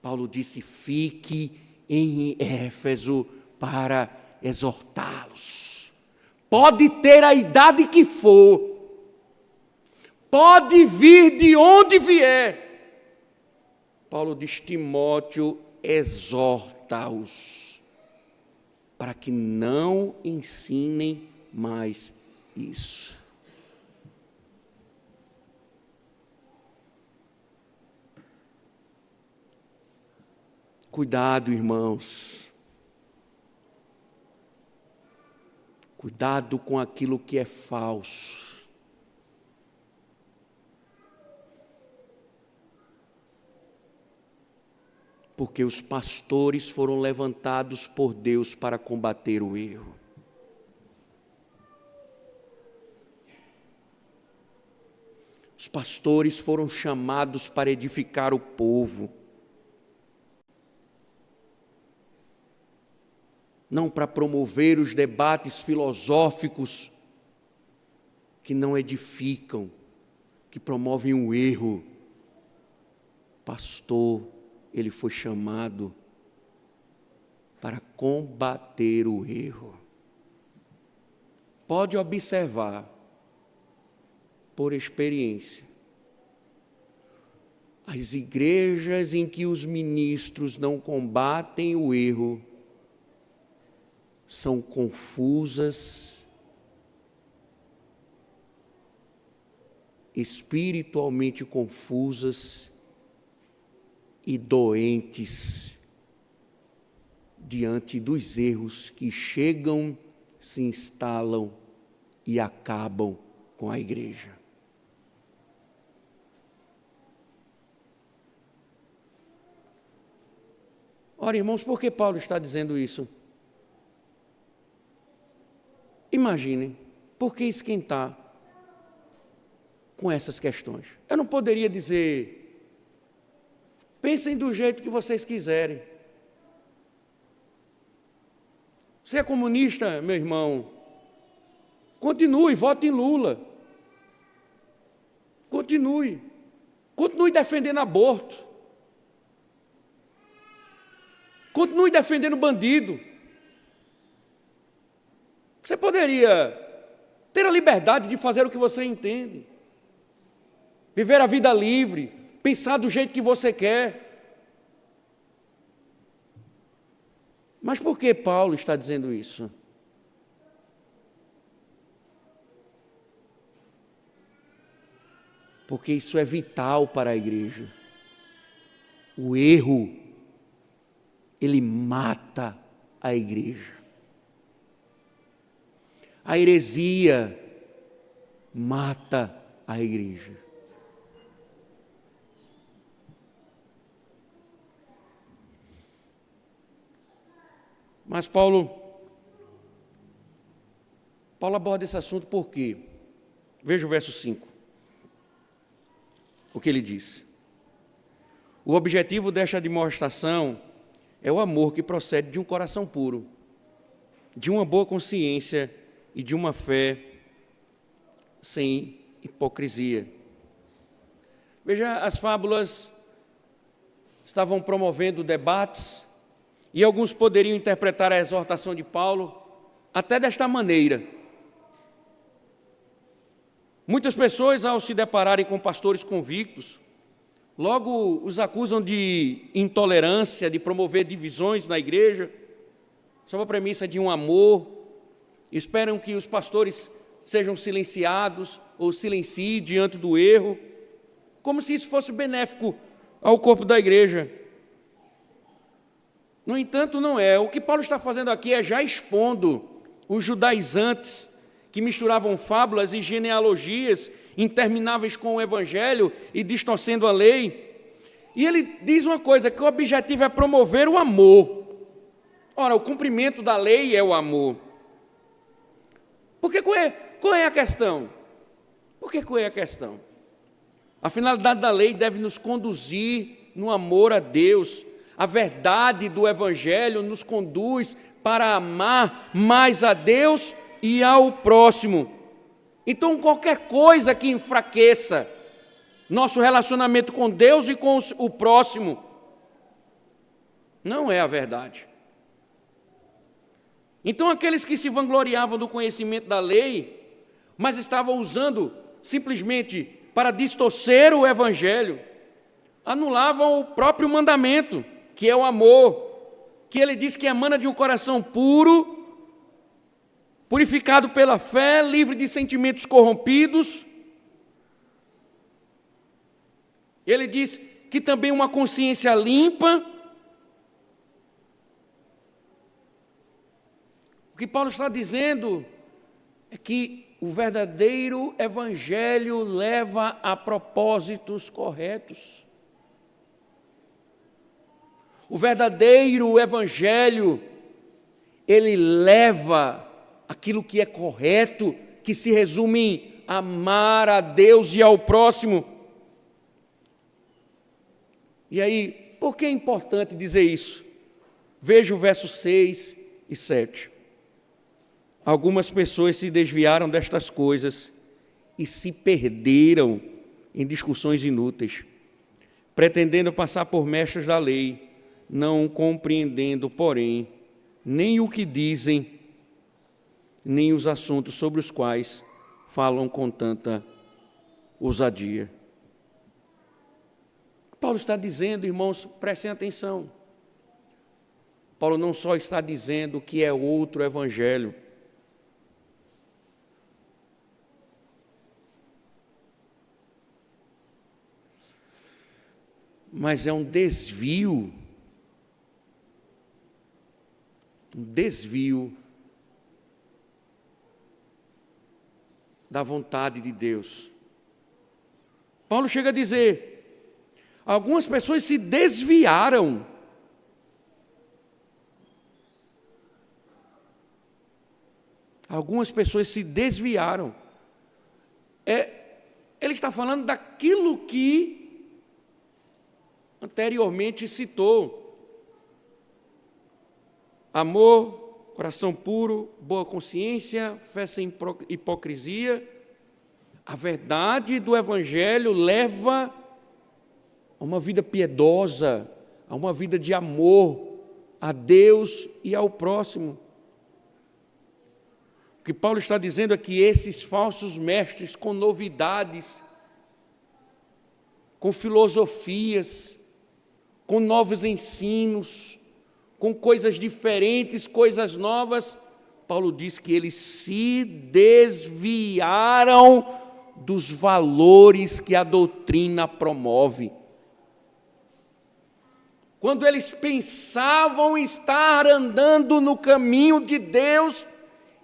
Paulo disse, fique em Éfeso para exortá-los. Pode ter a idade que for, pode vir de onde vier. Paulo diz, Timóteo, exorta-os, para que não ensinem mais isso. Cuidado, irmãos. Cuidado com aquilo que é falso. Porque os pastores foram levantados por Deus para combater o erro. Os pastores foram chamados para edificar o povo. Não para promover os debates filosóficos que não edificam, que promovem o erro. Pastor, ele foi chamado para combater o erro. Pode observar, por experiência, as igrejas em que os ministros não combatem o erro são confusas, espiritualmente confusas e doentes diante dos erros que chegam, se instalam e acabam com a igreja. Ora, irmãos, por que Paulo está dizendo isso? Imaginem, por que esquentar com essas questões? Eu não poderia dizer, pensem do jeito que vocês quiserem. Você é comunista, meu irmão? Continue, vote em Lula. Continue Continue defendendo aborto. Continue defendendo bandido. Você poderia ter a liberdade de fazer o que você entende. Viver a vida livre, pensar do jeito que você quer. Mas por que Paulo está dizendo isso? Porque isso é vital para a igreja. O erro, ele mata a igreja. A heresia mata a igreja. Mas Paulo aborda esse assunto por quê? Veja o verso 5. O que ele disse. O objetivo desta demonstração é o amor que procede de um coração puro, de uma boa consciência e de uma fé sem hipocrisia. Veja, as fábulas estavam promovendo debates e alguns poderiam interpretar a exortação de Paulo até desta maneira. Muitas pessoas, ao se depararem com pastores convictos, logo os acusam de intolerância, de promover divisões na igreja, sob a premissa de um amor, esperam que os pastores sejam silenciados ou silenciem diante do erro, como se isso fosse benéfico ao corpo da igreja. No entanto, não é. O que Paulo está fazendo aqui é já expondo os judaizantes que misturavam fábulas e genealogias intermináveis com o evangelho e distorcendo a lei. E ele diz uma coisa, que o objetivo é promover o amor. Ora, o cumprimento da lei é o amor. Porque qual é a questão? Qual é a questão? A finalidade da lei deve nos conduzir no amor a Deus. A verdade do evangelho nos conduz para amar mais a Deus e ao próximo. Então, qualquer coisa que enfraqueça nosso relacionamento com Deus e com o próximo, não é a verdade. Então, aqueles que se vangloriavam do conhecimento da lei, mas estavam usando simplesmente para distorcer o evangelho, anulavam o próprio mandamento, que é o amor, que ele diz que emana de um coração puro, purificado pela fé, livre de sentimentos corrompidos. Ele diz que também uma consciência limpa. O que Paulo está dizendo é que o verdadeiro evangelho leva a propósitos corretos. O verdadeiro evangelho, ele leva aquilo que é correto, que se resume em amar a Deus e ao próximo. E aí, por que é importante dizer isso? Veja o verso 6 e 7. Algumas pessoas se desviaram destas coisas e se perderam em discussões inúteis, pretendendo passar por mestres da lei, não compreendendo, porém, nem o que dizem, nem os assuntos sobre os quais falam com tanta ousadia. Paulo está dizendo, irmãos, prestem atenção. Paulo não só está dizendo que é outro evangelho, mas é um desvio da vontade de Deus. Paulo chega a dizer, algumas pessoas se desviaram. Algumas pessoas se desviaram. Ele está falando daquilo que anteriormente citou. Amor, coração puro, boa consciência, fé sem hipocrisia. A verdade do evangelho leva a uma vida piedosa, a uma vida de amor a Deus e ao próximo. O que Paulo está dizendo é que esses falsos mestres com novidades, com filosofias, com novos ensinos, com coisas diferentes, coisas novas, Paulo diz que eles se desviaram dos valores que a doutrina promove. Quando eles pensavam estar andando no caminho de Deus,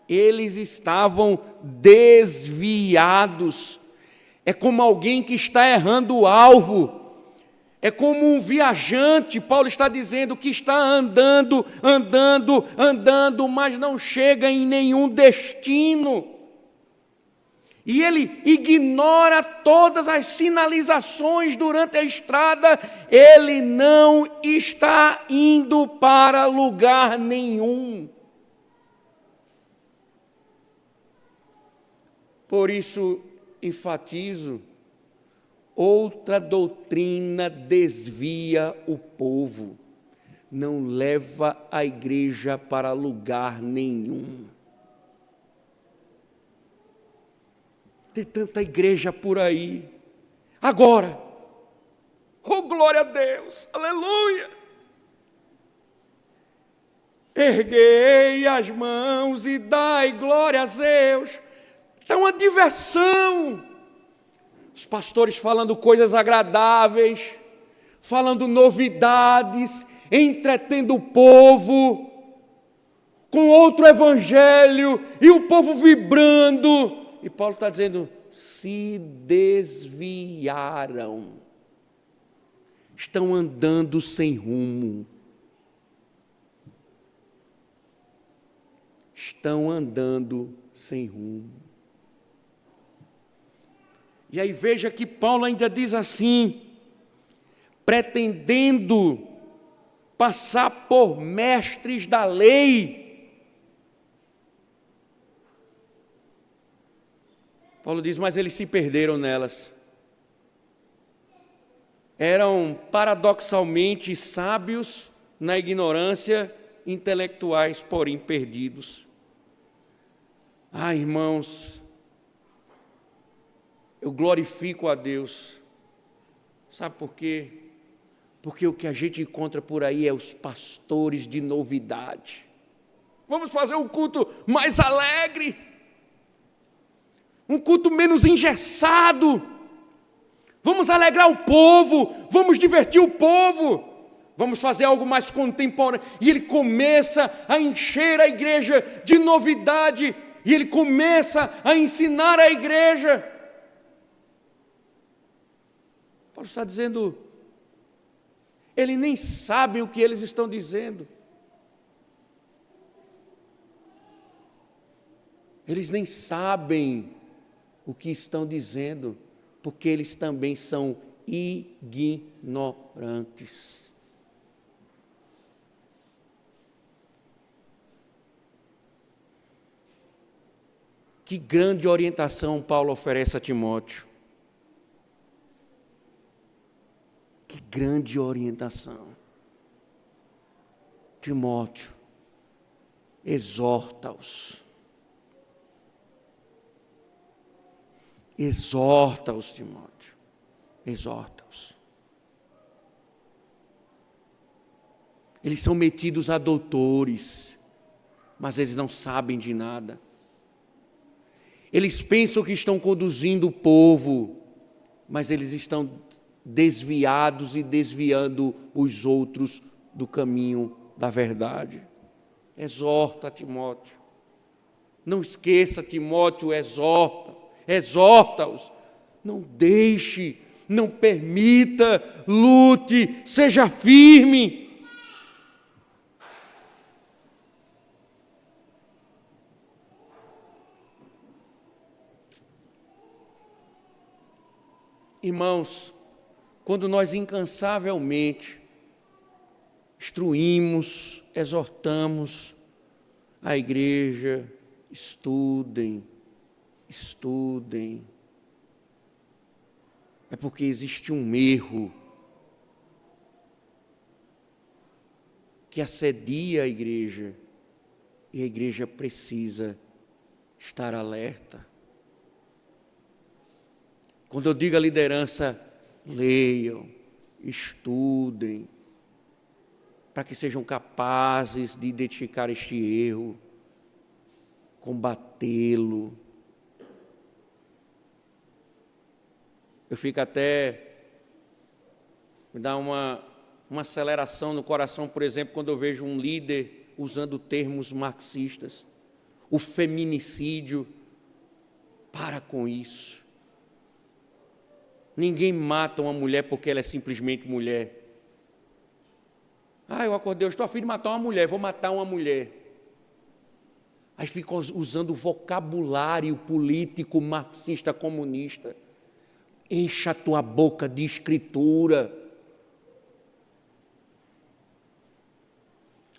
eles estavam desviados. É como alguém que está errando o alvo. É como um viajante, Paulo está dizendo, que está andando, mas não chega em nenhum destino. E ele ignora todas as sinalizações durante a estrada, ele não está indo para lugar nenhum. Por isso, enfatizo, outra doutrina desvia o povo, não leva a igreja para lugar nenhum. Tem tanta igreja por aí. Agora, oh glória a Deus, aleluia! Erguei as mãos e dai glória a Deus. Está uma diversão. Os pastores falando coisas agradáveis, falando novidades, entretendo o povo com outro evangelho e o povo vibrando. E Paulo está dizendo, se desviaram, estão andando sem rumo, estão andando sem rumo. E aí veja que Paulo ainda diz assim, pretendendo passar por mestres da lei. Paulo diz, mas eles se perderam nelas. Eram paradoxalmente sábios na ignorância, intelectuais, porém perdidos. Ah, irmãos, eu glorifico a Deus. Sabe por quê? Porque o que a gente encontra por aí é os pastores de novidade. Vamos fazer um culto mais alegre, um culto menos engessado. Vamos alegrar o povo, vamos divertir o povo, vamos fazer algo mais contemporâneo. E ele começa a encher a igreja de novidade, e ele começa a ensinar a igreja. Paulo está dizendo, ele nem sabe o que eles estão dizendo. Eles nem sabem o que estão dizendo, porque eles também são ignorantes. Que grande orientação Paulo oferece a Timóteo. Que grande orientação. Timóteo, exorta-os. Exorta-os, Timóteo. Exorta-os. Eles são metidos a doutores, mas eles não sabem de nada. Eles pensam que estão conduzindo o povo, mas eles estão desviados e desviando os outros do caminho da verdade. Exorta, Timóteo. Não esqueça, Timóteo, exorta-os. Não deixe, não permita, lute, seja firme. Irmãos, quando nós incansavelmente instruímos, exortamos a igreja, estudem, é porque existe um erro que assedia a igreja, e a igreja precisa estar alerta. Quando eu digo a liderança, leiam, estudem, para que sejam capazes de identificar este erro, combatê-lo. Eu fico até, me dá uma aceleração no coração, por exemplo, quando eu vejo um líder usando termos marxistas. O feminicídio, para com isso. Ninguém mata uma mulher porque ela é simplesmente mulher. Eu acordei, eu estou a fim de matar uma mulher, vou matar uma mulher. Aí fica usando o vocabulário político marxista comunista. Encha a tua boca de escritura.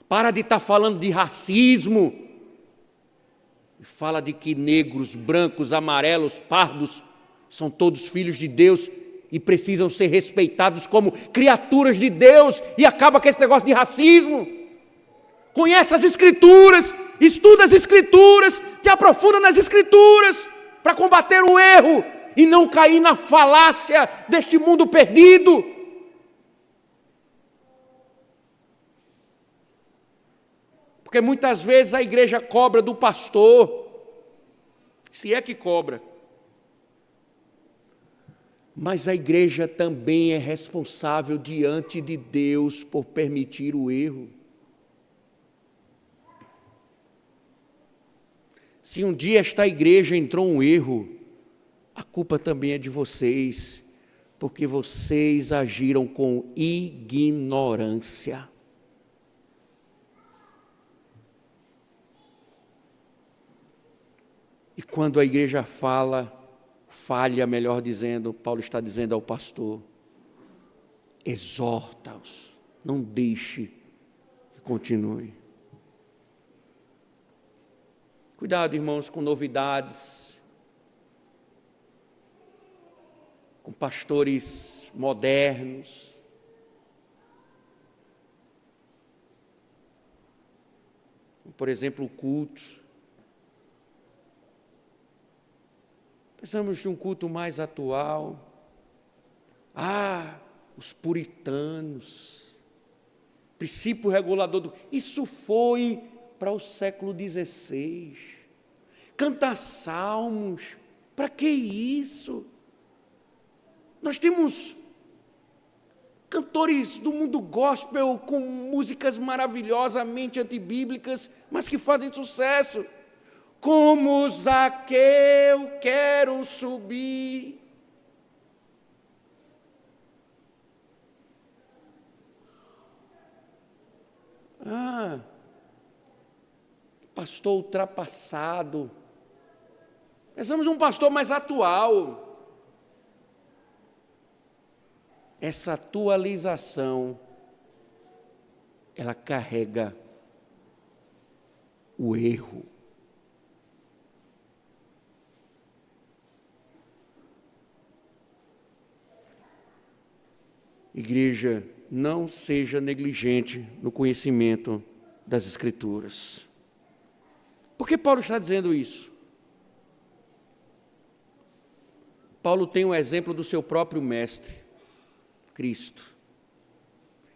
Para de estar falando de racismo. Fala de que negros, brancos, amarelos, pardos são todos filhos de Deus e precisam ser respeitados como criaturas de Deus, e acaba com esse negócio de racismo. Conhece as Escrituras, estuda as Escrituras, te aprofunda nas Escrituras para combater o erro e não cair na falácia deste mundo perdido. Porque muitas vezes a igreja cobra do pastor, se é que cobra. Mas a igreja também é responsável diante de Deus por permitir o erro. Se um dia esta igreja entrou um erro, a culpa também é de vocês, porque vocês agiram com ignorância. E quando a igreja falha, melhor dizendo, Paulo está dizendo ao pastor, exorta-os, não deixe que continue. Cuidado, irmãos, com novidades, com pastores modernos. Por exemplo, o culto. Precisamos de um culto mais atual. Os puritanos. Princípio regulador do... Isso foi para o século XVI. Cantar salmos. Para que isso? Nós temos cantores do mundo gospel com músicas maravilhosamente antibíblicas, mas que fazem sucesso. Como Zaqueu quero subir. Pastor ultrapassado. Precisamos de um pastor mais atual. Essa atualização, ela carrega o erro. Igreja, não seja negligente no conhecimento das Escrituras. Por que Paulo está dizendo isso? Paulo tem um exemplo do seu próprio mestre, Cristo.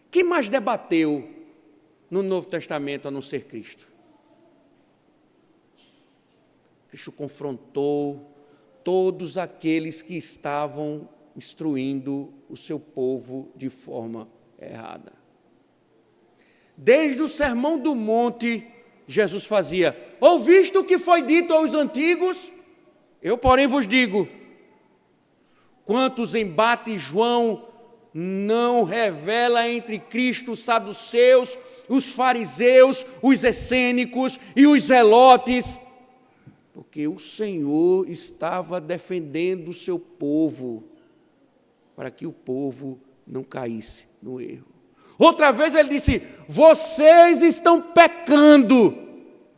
Quem mais debateu no Novo Testamento a não ser Cristo? Cristo confrontou todos aqueles que estavam instruindo o seu povo de forma errada. Desde o Sermão do Monte, Jesus fazia: ouviste o que foi dito aos antigos? Eu, porém, vos digo, quantos embates João não revela entre Cristo, os saduceus, os fariseus, os essênicos e os zelotes, porque o Senhor estava defendendo o seu povo, para que o povo não caísse no erro. Outra vez ele disse: vocês estão pecando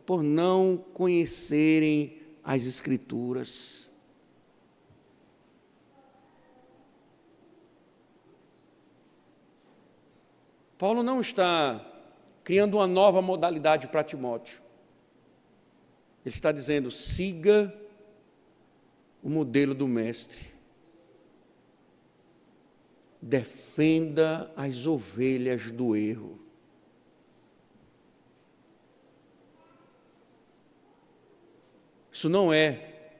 por não conhecerem as Escrituras. Paulo não está criando uma nova modalidade para Timóteo. Ele está dizendo: siga o modelo do mestre. Defenda as ovelhas do erro. Isso não é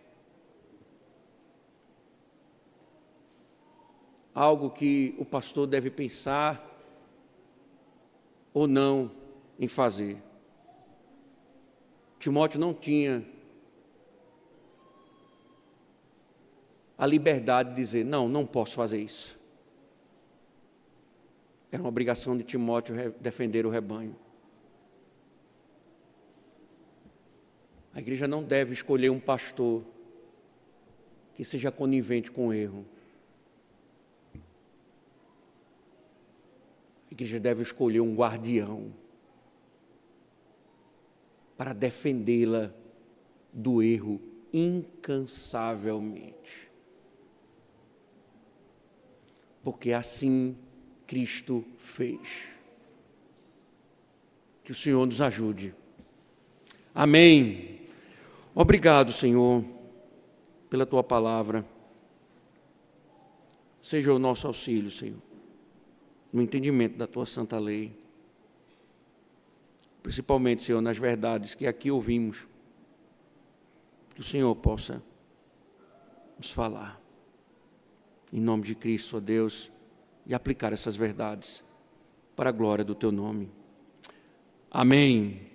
algo que o pastor deve pensar ou não em fazer. Timóteo não tinha a liberdade de dizer: não posso fazer isso. Era uma obrigação de Timóteo defender o rebanho. A igreja não deve escolher um pastor que seja conivente com o erro. A igreja deve escolher um guardião para defendê-la do erro incansavelmente. Porque assim Cristo fez. Que o Senhor nos ajude. Amém. Obrigado, Senhor, pela Tua palavra. Seja o nosso auxílio, Senhor, no entendimento da Tua santa lei. Principalmente, Senhor, nas verdades que aqui ouvimos. Que o Senhor possa nos falar. Em nome de Cristo, ó Deus, e aplicar essas verdades para a glória do Teu nome. Amém.